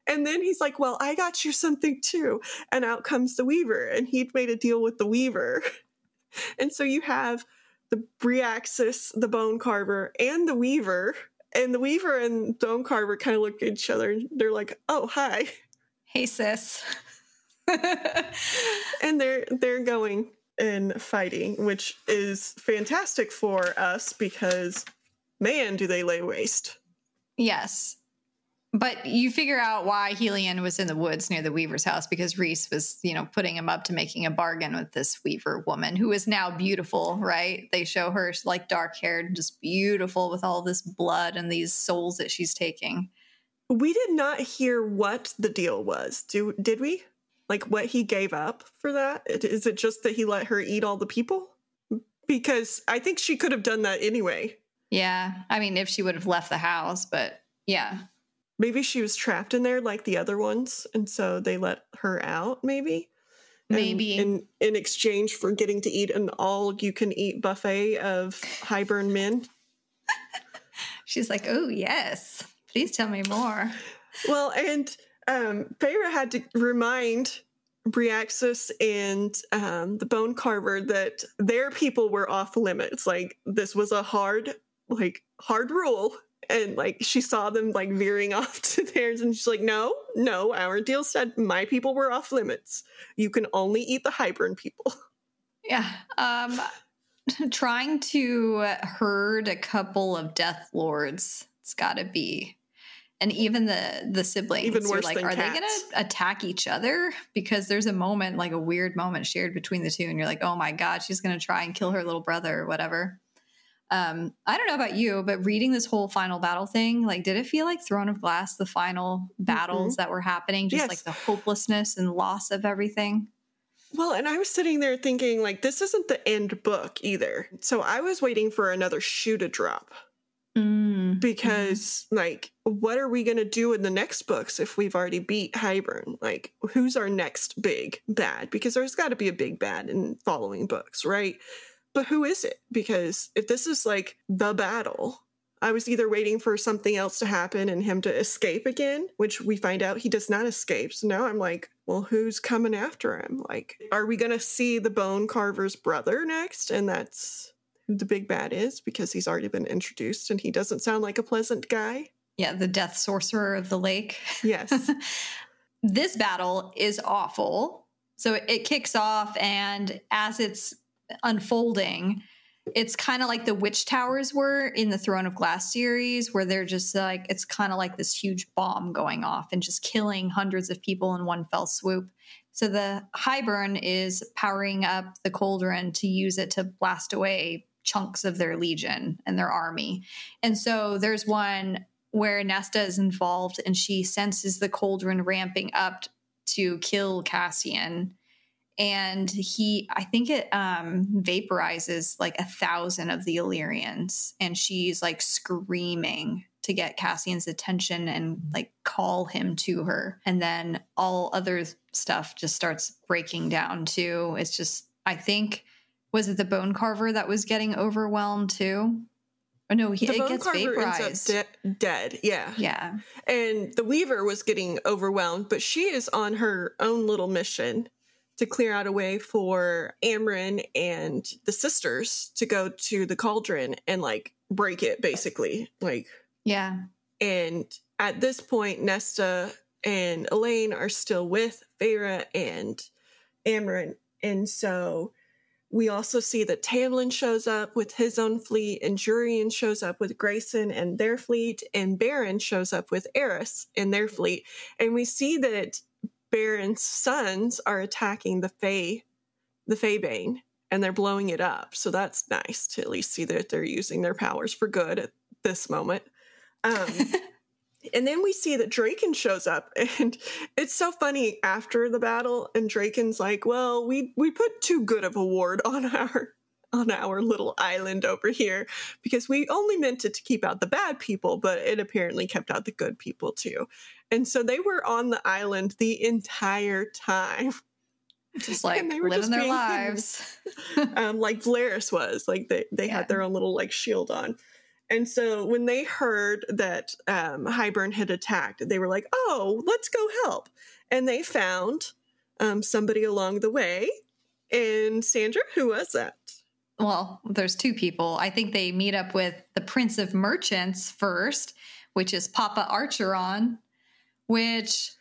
And then he's like, well, I got you something too. And out comes the Weaver. And he'd made a deal with the Weaver. And so you have the Briaxus, the bone carver, and the Weaver. And the Weaver and bone carver kind of look at each other. And they're like, oh, hi. Hey, sis. And they're going and fighting, which is fantastic for us because, man, do they lay waste. Yes. But you figure out why Helion was in the woods near the Weaver's house because Rhys was, putting him up to making a bargain with this Weaver woman who is now beautiful, right? They show her like dark haired, just beautiful with all this blood and these souls that she's taking. We did not hear what the deal was. Did we? Like what he gave up for that? Is it just that he let her eat all the people? Because I think she could have done that anyway. Yeah. I mean, if she would have left the house, but yeah. Maybe she was trapped in there like the other ones, and so they let her out, maybe? Maybe. In exchange for getting to eat an all-you-can-eat buffet of hybern men. She's like, oh, yes. Please tell me more. Well, and Feyre had to remind Briaxus and the Bone Carver that their people were off limits. Like, this was a hard rule. And, like, she saw them, like, veering off to theirs. And she's like, no, our deal said my people were off limits. You can only eat the hybern people. Yeah. Trying to herd a couple of Death Lords, it's got to be. And even the siblings, even worse like, than are cats. they going to attack each other? Because there's a moment, like a weird moment shared between the two. And you're like, oh my God, she's going to try and kill her little brother or whatever. I don't know about you, but reading this whole final battle thing, like, did it feel like Throne of Glass, the final battles that were happening? Just like the hopelessness and loss of everything? Well, and I was sitting there thinking, like, this isn't the end book either. So I was waiting for another shoe to drop. Because, like, what are we going to do in the next books if we've already beat Hybern? Like, who's our next big bad? Because there's got to be a big bad in following books, right? But who is it? Because if this is, like, the battle, I was either waiting for something else to happen and him to escape again, which we find out he does not escape. So now I'm like, well, who's coming after him? Like, are we going to see the Bone Carver's brother next? And that's who the big bad is, because he's already been introduced and he doesn't sound like a pleasant guy. Yeah, the death sorcerer of the lake. Yes. This battle is awful. So it kicks off, and as it's unfolding, it's kind of like the Witch Towers were in the Throne of Glass series, where they're just like, it's kind of like this huge bomb going off and just killing hundreds of people in one fell swoop. So the Hybern is powering up the cauldron to use it to blast away chunks of their legion and their army. And so there's one where Nesta is involved, and she senses the cauldron ramping up to kill Cassian. And I think it vaporizes like 1,000 of the Illyrians, and she's like screaming to get Cassian's attention and like call him to her. And then all other stuff just starts breaking down too. It's just, I think, was it the Bone Carver that was getting overwhelmed too? Or no, it gets vaporized. Ends up dead. Yeah. Yeah. And the Weaver was getting overwhelmed, but she is on her own little mission to clear out a way for Amren and the sisters to go to the cauldron and like break it, basically. Like, yeah. And at this point, Nesta and Elaine are still with Feyre and Amren. And so we also see that Tamlin shows up with his own fleet, and Jurian shows up with Grayson and their fleet, and Baron shows up with Eris and their fleet. And we see that Baron's sons are attacking the Feybane, and they're blowing it up. So that's nice to at least see that they're using their powers for good at this moment. And then we see that Draken shows up, and it's so funny after the battle, and Draken's like, well, we put too good of a ward on our little island over here, because we only meant it to keep out the bad people, but it apparently kept out the good people too. And so they were on the island the entire time. Just like living their lives. Like Valeris was. Like they had their own little like shield on. And so when they heard that Hybern had attacked, they were like, oh, let's go help. And they found somebody along the way. And Sandra, who was that? Well, there's two people. I think they meet up with the Prince of Merchants first, which is Papa Archeron, which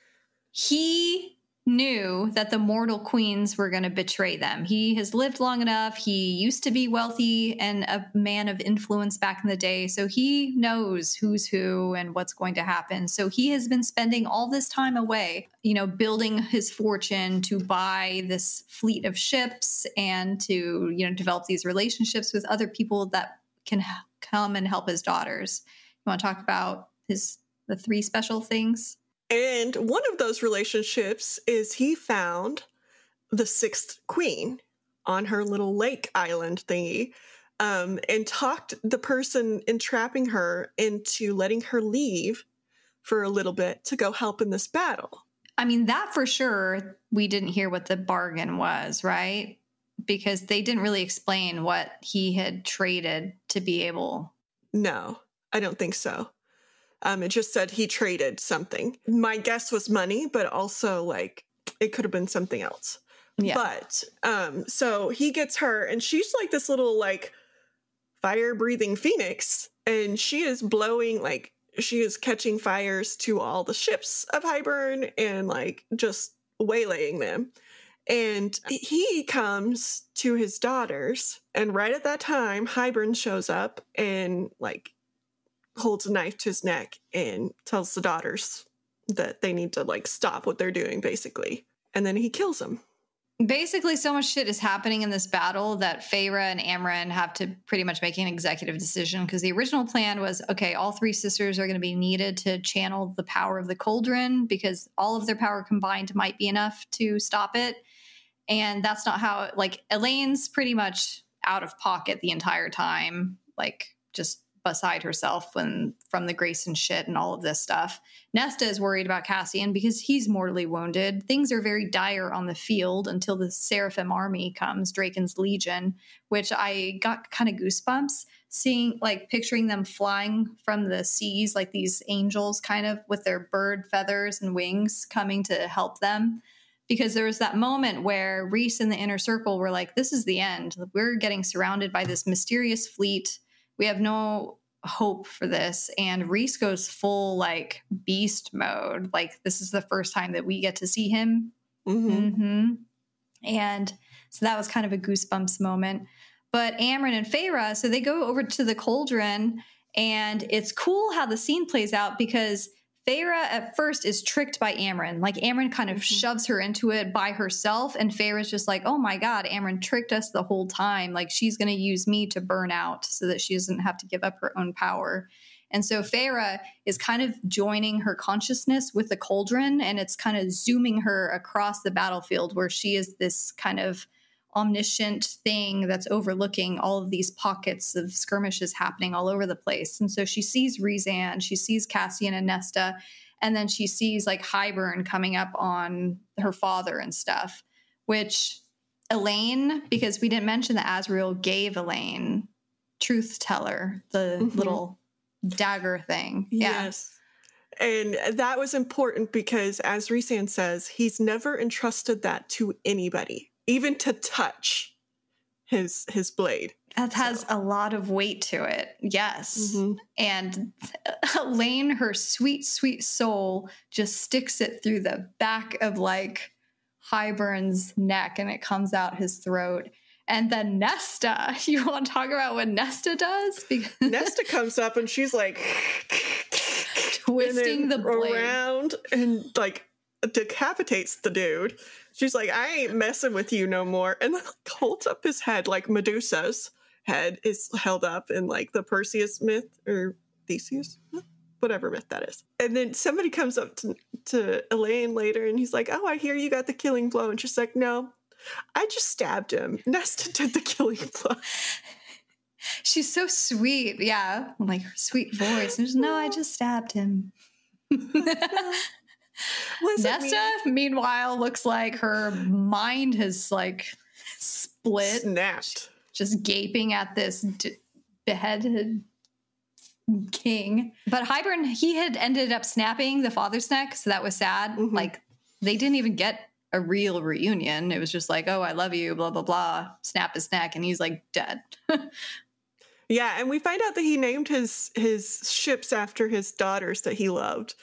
he knew that the mortal queens were going to betray them. He has lived long enough. He used to be wealthy and a man of influence back in the day. So he knows who's who and what's going to happen. So he has been spending all this time away, building his fortune to buy this fleet of ships and to, develop these relationships with other people that can come and help his daughters. You want to talk about the three special things? And one of those relationships is he found the sixth queen on her little lake island thingy, and talked the person entrapping her into letting her leave for a little bit to go help in this battle. I mean, that for sure, we didn't hear what the bargain was, right? Because they didn't really explain what he had traded to be able. No, I don't think so. It just said he traded something. My guess was money, but also like it could have been something else. Yeah. But so he gets her, and she's like this little like fire-breathing phoenix, and she is blowing, like she is catching fires to all the ships of Hybern and like just waylaying them. And he comes to his daughters, and right at that time, Hybern shows up and like holds a knife to his neck and tells the daughters that they need to like stop what they're doing, basically. And then he kills them. Basically, so much shit is happening in this battle that Feyre and Amren have to pretty much make an executive decision, because the original plan was, okay, all three sisters are going to be needed to channel the power of the cauldron, because all of their power combined might be enough to stop it. And that's not how, like, Elaine's pretty much out of pocket the entire time, like, just beside herself from the Grace and shit and all of this stuff. Nesta is worried about Cassian because he's mortally wounded. Things are very dire on the field until the Seraphim army comes, Draken's Legion, which I got kind of goosebumps seeing, like picturing them flying from the seas, like these angels kind of with their bird feathers and wings coming to help them. Because there was that moment where Rhys and the Inner Circle were like, this is the end. We're getting surrounded by this mysterious fleet. We have no hope for this. And Rhys goes full like beast mode. Like this is the first time that we get to see him. And so that was kind of a goosebumps moment. But Amren and Feyre, so they go over to the cauldron, and it's cool how the scene plays out, because Feyre at first is tricked by Amren. Like Amren kind of shoves her into it by herself, and Feyre's just like, oh my God, Amren tricked us the whole time. Like she's going to use me to burn out so that she doesn't have to give up her own power. And so Feyre is kind of joining her consciousness with the cauldron, and it's kind of zooming her across the battlefield, where she is this kind of omniscient thing that's overlooking all of these pockets of skirmishes happening all over the place. And so she sees Rhysand, she sees Cassian and Nesta, and then she sees like Hybern coming up on her father and stuff, which Elaine, because we didn't mention that Azriel gave Elaine Truth Teller, the little dagger thing. Yes. And that was important because, as Rhysand says, he's never entrusted that to anybody, even to touch his blade. That has a lot of weight to it. Yes. And Elaine, her sweet, sweet soul, just sticks it through the back of like Hybern's neck, and it comes out his throat. And then Nesta, you want to talk about what Nesta does? Because Nesta comes up and she's like twisting the blade around and like decapitates the dude. She's like, I ain't messing with you no more. And then like, holds up his head, like Medusa's head is held up in like the Perseus myth, or Theseus, whatever myth that is. And then somebody comes up to Elaine later, and he's like, oh, I hear you got the killing blow. And she's like, no, I just stabbed him. Nesta did the killing blow. She's so sweet. Yeah. Like her sweet voice. And she's, no, I just stabbed him. Nesta, meanwhile, looks like her mind has like split. Snapped. Just gaping at this beheaded king. But Hybern, he had ended up snapping the father's neck, so that was sad. Like, they didn't even get a real reunion. It was just like, oh, I love you, blah, blah, blah. Snap his neck, and he's like dead. Yeah, and we find out that he named his ships after his daughters that he loved.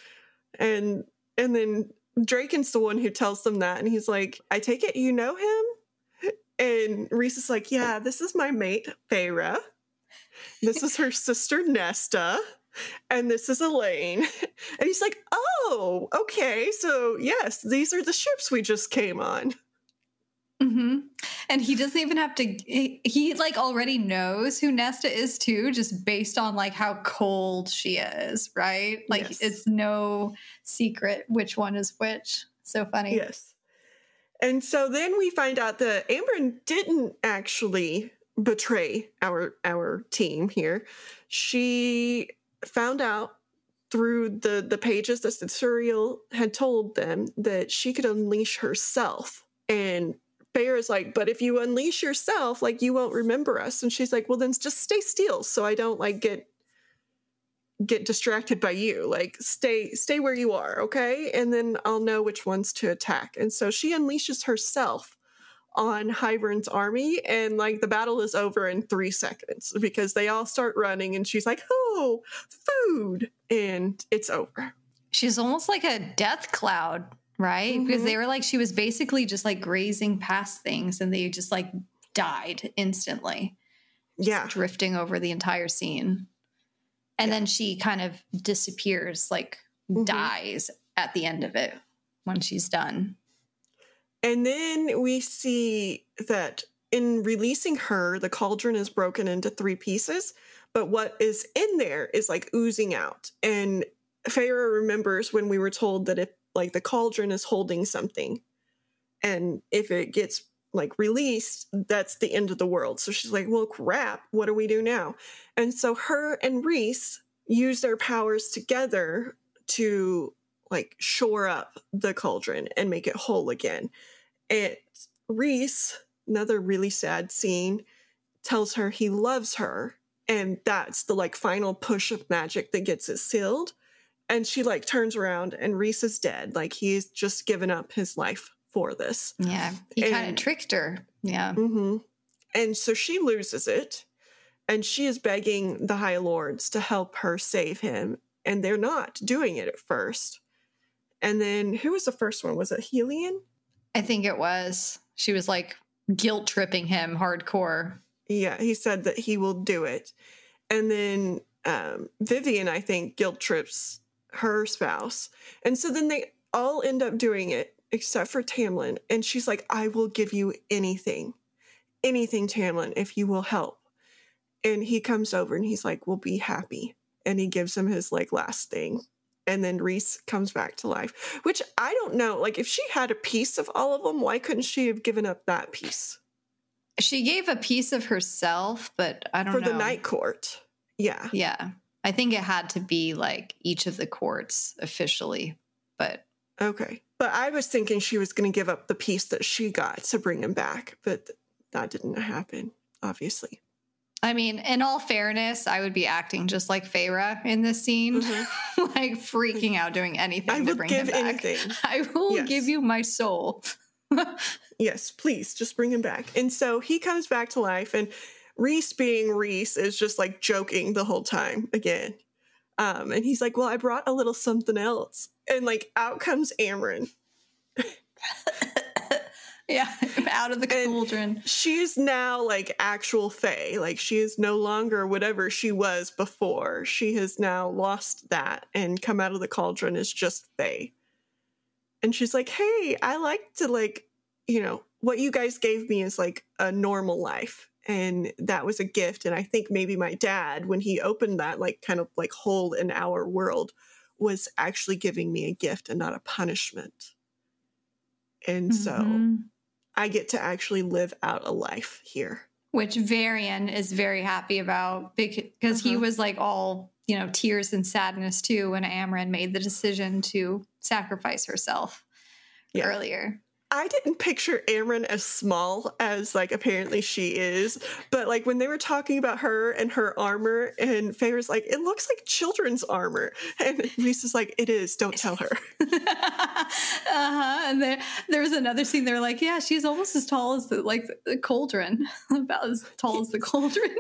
And then Draken's the one who tells them that, and he's like, I take it you know him? And Rhys is like, yeah, this is my mate, Feyre. This is her sister, Nesta. And this is Elaine. And he's like, oh, okay. So, yes, these are the ships we just came on. And he doesn't even have to, he like already knows who Nesta is too, just based on like how cold she is, right? Like It's no secret which one is which. So funny. Yes. And so then we find out that Amren didn't actually betray our team here. She found out through the pages that the Suriel had told them that she could unleash herself. And Feyre is like, but if you unleash yourself, like, you won't remember us. And she's like, well, then just stay still so I don't like get distracted by you. Like, stay where you are, okay? And then I'll know which ones to attack. And so she unleashes herself on Hybern's army, and like the battle is over in 3 seconds because they all start running and she's like, oh, food, and it's over. She's almost like a death cloud, right? Mm-hmm. Because they were like, she was basically just like grazing past things and they just like died instantly. Yeah. Just drifting over the entire scene. And then she kind of disappears, like dies at the end of it when she's done. And then we see that in releasing her, the cauldron is broken into 3 pieces, but what is in there is like oozing out. And Feyre remembers when we were told that if like the cauldron is holding something, and if it gets like released, that's the end of the world. So she's like, well, crap, what do we do now? And so her and Rhys use their powers together to like shore up the cauldron and make it whole again. And Rhys, another really sad scene, tells her he loves her, and that's the like final push of magic that gets it sealed. And she like turns around and Rhys is dead. Like, he's just given up his life for this. Yeah, he kind of tricked her. Yeah. Mm-hmm. And so she loses it, and she is begging the High Lords to help her save him, and they're not doing it at first. And then who was the first one? Was it Helion? I think it was. She was like guilt tripping him hardcore. Yeah, he said that he will do it. And then Vivian, I think, guilt trips her spouse. And so then they all end up doing it except for Tamlin. And she's like, I will give you anything. Anything, Tamlin, if you will help. And he comes over and he's like, well, be happy. And he gives him his like last thing. And then Rhys comes back to life, which I don't know. Like, if she had a piece of all of them, why couldn't she have given up that piece? She gave a piece of herself, but I don't know. For the Night Court. Yeah. Yeah. I think it had to be like each of the courts officially, but. Okay. But I was thinking she was going to give up the piece that she got to bring him back, but that didn't happen, obviously. I mean, in all fairness, I would be acting just like Feyre in this scene, like freaking out, doing anything to bring him back. Anything. I will give you my soul. Yes, please, just bring him back. And so he comes back to life, and Rhys, being Rhys, is just like joking the whole time again. And he's like, well, I brought a little something else. And like, out comes Amren. Yeah, out of the cauldron. And she's now like actual Fae. Like, she is no longer whatever she was before. She has now lost that and come out of the cauldron as just Fae. And she's like, hey, I like to like, you know, what you guys gave me is like a normal life. And that was a gift. And I think maybe my dad, when he opened that like kind of like hole in our world, was actually giving me a gift and not a punishment. And so I get to actually live out a life here. Which Varian is very happy about because he was like all, you know, tears and sadness too when Amren made the decision to sacrifice herself earlier. I didn't picture Amren as small as, like, apparently she is. But, like, when they were talking about her and her armor, and Feyre's like, it looks like children's armor. And Lisa's like, it is. Don't tell her. And there was another scene. They're like, yeah, she's almost as tall as the cauldron. About as tall as the cauldron.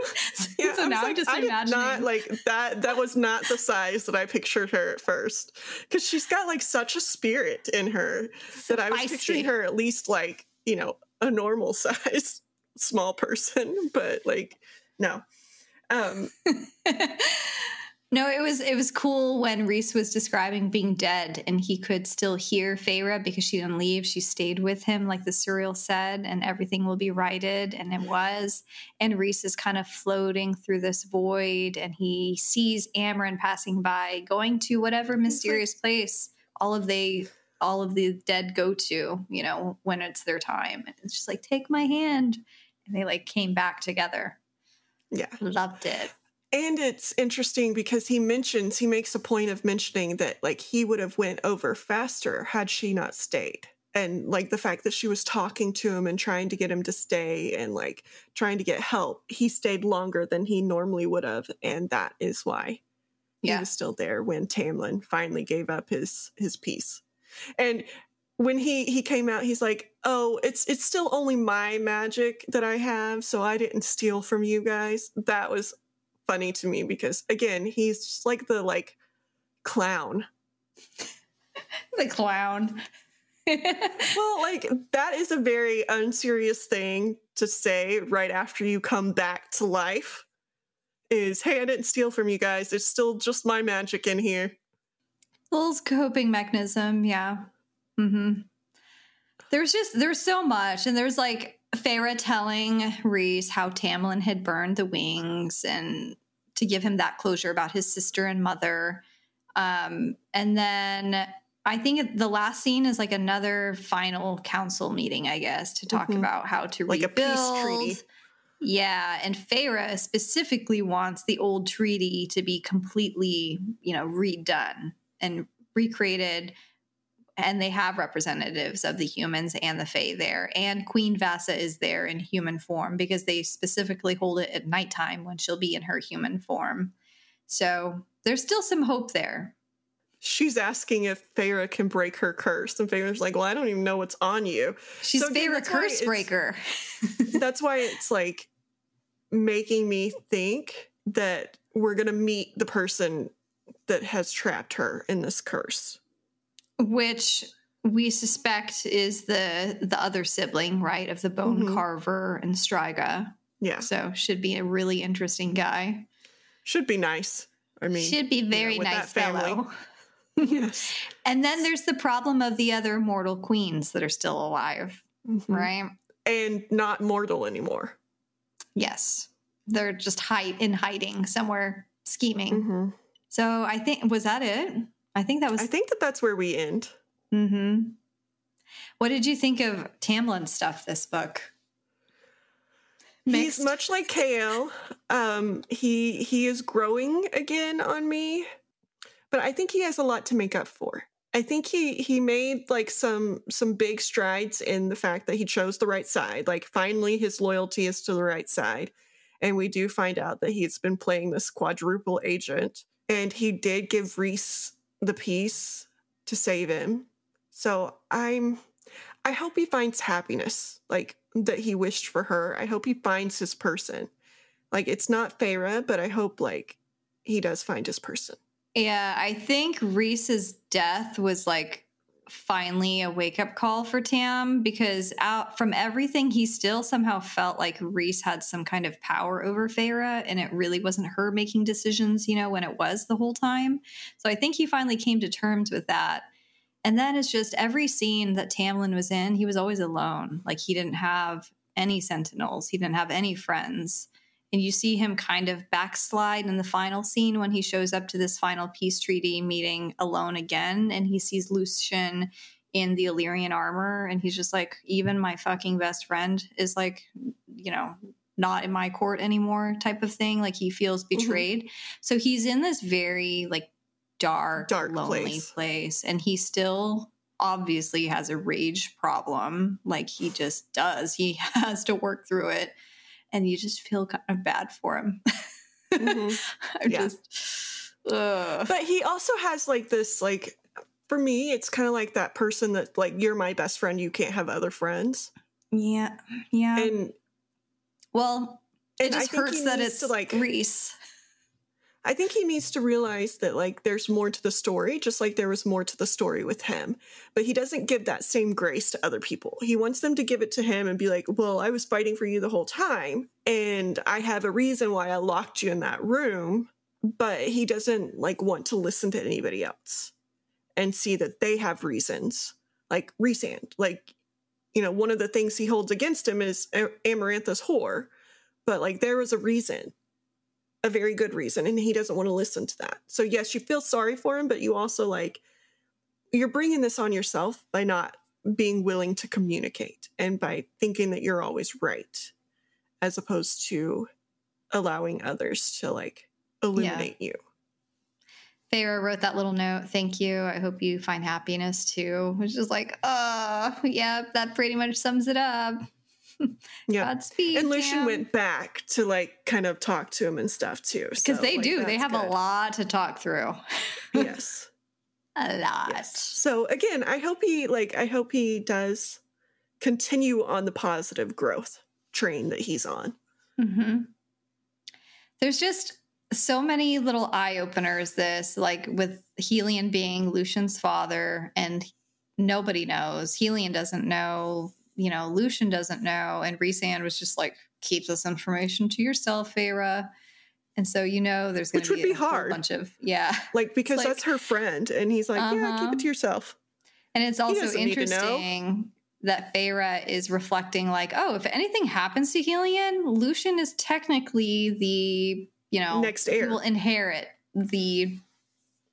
So now I'm just imagining. Not, like, that was not the size that I pictured her at first. Because she's got, like, such a spirit in her that I was picturing her at least like, you know, a normal size small person, but like no. No, it was cool when Rhys was describing being dead and he could still hear Feyre because she didn't leave. She stayed with him, like the Suriel said, and everything will be righted, and it was. And Rhys is kind of floating through this void, and he sees Amren passing by, going to whatever mysterious place all of the dead go to, you know, when it's their time. And it's just like, take my hand. And they like came back together. Yeah. Loved it. And it's interesting because he makes a point of mentioning that, like, he would have went over faster had she not stayed. And, like, the fact that she was talking to him and trying to get him to stay and, like, trying to get help, he stayed longer than he normally would have. And that is why he was still there when Tamlin finally gave up his piece. And when he came out, he's like, oh, it's still only my magic that I have, so I didn't steal from you guys. That was funny to me because, again, he's just like the, like, clown. The clown. Well, like, that is a very unserious thing to say right after you come back to life, is, hey, I didn't steal from you guys. It's still just my magic in here. Little coping mechanism, yeah. Mm-hmm. There's so much. And there's, like, Feyre telling Rhys how Tamlin had burned the wings and to give him that closure about his sister and mother. And then I think the last scene is, like, another final council meeting, I guess, to talk about how to rebuild. Like a peace treaty. Yeah, and Feyre specifically wants the old treaty to be completely, redone and recreated. And they have representatives of the humans and the Fae there. And Queen Vassa is there in human form because they specifically hold it at nighttime when she'll be in her human form. So there's still some hope there. She's asking if Feyre can break her curse. And Feyre's like, well, I don't even know what's on you. She's Feyre curse breaker. That's why it's, like, making me think that we're going to meet the person that has trapped her in this curse. Which we suspect is the other sibling, right, of the Bone Carver and Striga. Yeah. So should be a really interesting guy. Should be nice. I mean, should be very nice fellow. Yes. And then there's the problem of the other mortal queens that are still alive, right? And not mortal anymore. Yes. They're just in hiding somewhere, scheming. So I think, was that it? I think that's where we end. What did you think of Tamlin's stuff this book? Mixed? He's much like Kale. He is growing again on me, but I think he has a lot to make up for. I think he made, like, some big strides in the fact that he chose the right side. Like, finally his loyalty is to the right side. And we do find out that he's been playing this quadruple agent. And he did give Rhys the piece to save him. So I hope he finds happiness, like, that he wished for her. I hope he finds his person. Like, it's not Feyre, but I hope, like, he does find his person. Yeah, I think Rhys's death was, like, finally a wake-up call for Tam, because out from everything, he still somehow felt like Rhys had some kind of power over Feyre, and it really wasn't her making decisions, when it was the whole time. So I think he finally came to terms with that. And then it's just every scene that Tamlin was in, he was always alone. Like, he didn't have any sentinels. He didn't have any friends. And you see him kind of backslide in the final scene when he shows up to this final peace treaty meeting alone again. And he sees Lucien in the Illyrian armor. And he's just like, even my fucking best friend is, like, not in my court anymore type of thing. Like, he feels betrayed. So he's in this very, like, dark lonely place. And he still obviously has a rage problem. Like, he just does. He has to work through it. And you just feel kind of bad for him. But he also has, like, this, like, for me, it's kind of like that person that, like, you're my best friend, you can't have other friends. Yeah. And well, it just hurts that it's like Rhys. I think he needs to realize that, like, there's more to the story, just like there was more to the story with him. But he doesn't give that same grace to other people. He wants them to give it to him and be like, well, I was fighting for you the whole time, and I have a reason why I locked you in that room. But he doesn't, like, want to listen to anybody else and see that they have reasons. Like Rhysand. Like, one of the things he holds against him is Amarantha's whore. But, like, there was a reason. A very good reason, and he doesn't want to listen to that. So yes, you feel sorry for him, but you also, like, you're bringing this on yourself by not being willing to communicate and by thinking that you're always right, as opposed to allowing others to, like, illuminate you. Feyre wrote that little note. Thank you. I hope you find happiness too. Which is like, yeah, that pretty much sums it up. Yeah. Godspeed. And Lucian went back to like kind of talk to him and stuff too. Because they do. They have a lot to talk through. Yes. A lot. Yes. So again, I hope he does continue on the positive growth train that he's on. Mm-hmm. There's just so many little eye openers. This, like with Helion being Lucian's father, and nobody knows. Helion doesn't know. Lucian doesn't know, and Rhysand was just like, keep this information to yourself, Feyre. And so there's going to be a whole bunch of because that's her friend, and he's like, yeah, keep it to yourself. And it's also interesting that Feyre is reflecting like, oh, if anything happens to Helion, Lucian is technically the next heir. Will inherit the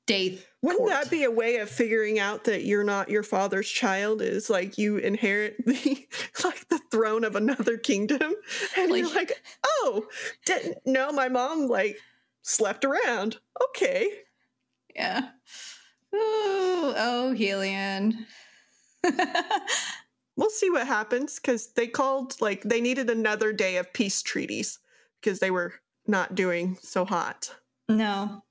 day. Wouldn't that be a way of figuring out that you're not your father's child? Is like you inherit the throne of another kingdom, and you're like, oh, didn't know my mom slept around. Okay, yeah. Oh, Helion. We'll see what happens, because they needed another day of peace treaties because they were not doing so hot. No.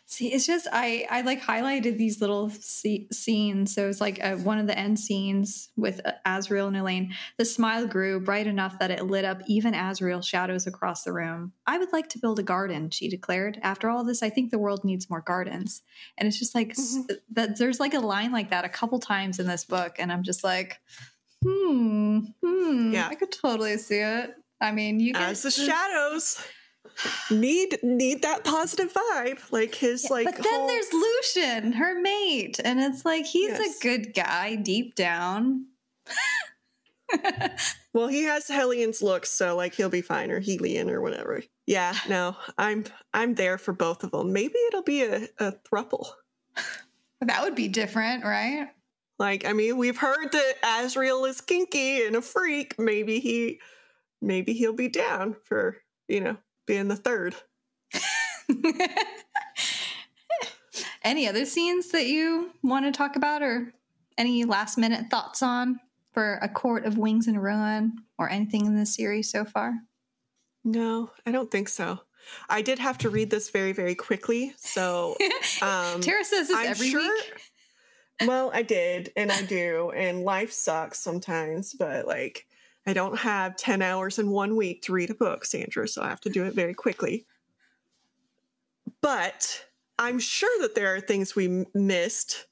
See, it's just, I highlighted these little scenes. So it's like one of the end scenes with Azriel and Elaine. The smile grew bright enough that it lit up even Azriel's shadows across the room. I would like to build a garden, she declared. After all this, I think the world needs more gardens. And it's just like, that there's like a line like that a couple times in this book. And I'm just like, yeah, I could totally see it. I mean, you as the shadows need that positive vibe, like his but then there's Lucian, her mate, and it's like he's a good guy deep down. Well, he has Helion's looks, so he'll be fine, or Helion or whatever. Yeah, no, I'm there for both of them. Maybe it'll be a throuple. That would be different, right? We've heard that Azriel is kinky and a freak. Maybe he'll be down for being the third. Any other scenes that you want to talk about, or any last minute thoughts on for A Court of Wings and Ruin, or anything in this series so far? No, I don't think so. I did have to read this very, very quickly. So Tera says this every week. Well, I did, and I do, and life sucks sometimes, but I don't have 10 hours in 1 week to read a book, Sandra, so I have to do it very quickly. But I'm sure that there are things we missed.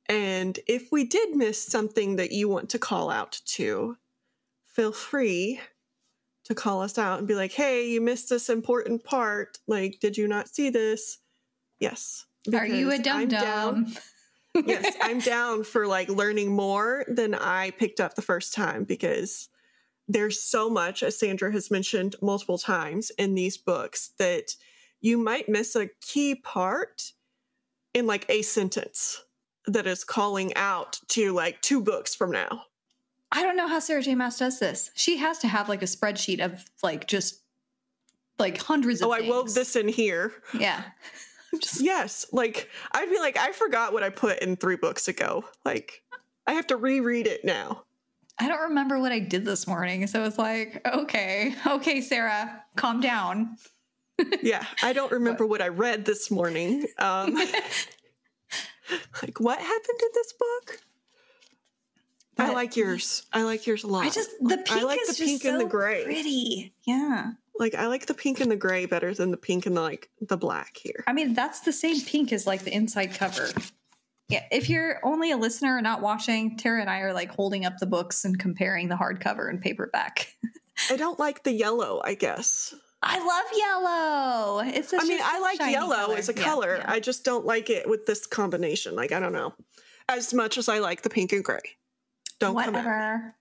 And if we did miss something that you want to call out to, feel free to call us out and be like, hey, you missed this important part. Did you not see this? Yes. Are you a dum-dum? Yes, I'm down for learning more than I picked up the first time, because there's so much, as Sandra has mentioned multiple times in these books, that you might miss a key part in a sentence that is calling out to 2 books from now. I don't know how Sarah J Maas does this. She has to have a spreadsheet of just hundreds of things. I wove this in here. Yeah. Yes. I'd be I forgot what I put in 3 books ago. I have to reread it now. I don't remember what I did this morning. So it's okay, Sarah, calm down. Yeah. I don't remember what I read this morning. What happened in this book? But I like yours. I like yours a lot. The pink is just so and the gray. Pretty. Yeah. I like the pink and the gray better than the pink and the black here. I mean, that's the same pink as the inside cover. Yeah. If you're only a listener and not watching, Tera and I are holding up the books and comparing the hardcover and paperback. I don't like the yellow, I guess. I love yellow. It's I like yellow color. As a color. Yeah. I just don't like it with this combination. I don't know. As much as I like the pink and gray. Don't Whatever. Come at me.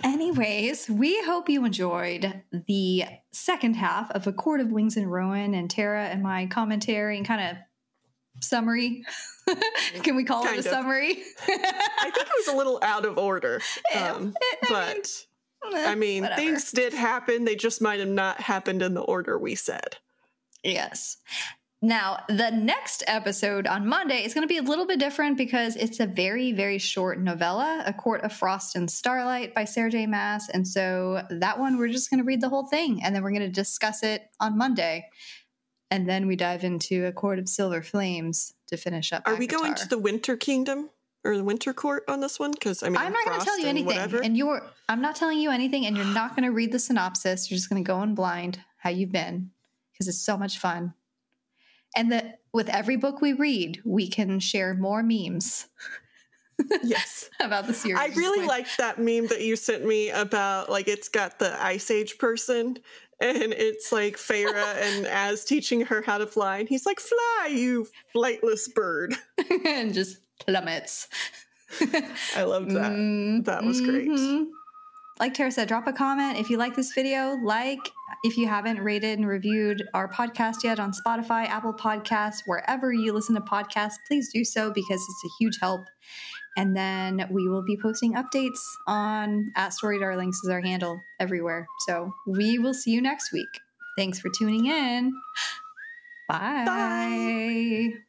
Anyways, we hope you enjoyed the second half of A Court of Wings and Ruin, and Tera and my commentary and kind of summary. Can we call it a summary? I think it was a little out of order. I mean, whatever. Things did happen. They just might have not happened in the order we said. Yes. Now, the next episode on Monday is going to be a little bit different because it's a very, very short novella, A Court of Frost and Starlight by Sarah J Maas. And so that one, we're just going to read the whole thing and then we're going to discuss it on Monday. And then we dive into A Court of Silver Flames to finish up. Are we going to the Winter Kingdom or the Winter Court on this one? Because I'm not going to tell you anything. I'm not telling you anything, and you're not going to read the synopsis. You're just going to go in blind how you've been because it's so much fun. And with every book we read, we can share more memes. Yes. About the series. I really liked that meme that you sent me about, like, it's got the Ice Age person, and it's like Feyre and Az teaching her how to fly. And he's like, fly, you flightless bird. And just plummets. I loved that. That was great. Like Tera said, drop a comment if you like this video. If you haven't rated and reviewed our podcast yet on Spotify, Apple Podcasts, wherever you listen to podcasts, please do so because it's a huge help. And then we will be posting updates on @StoryDarlings is our handle everywhere. So we will see you next week. Thanks for tuning in. Bye. Bye.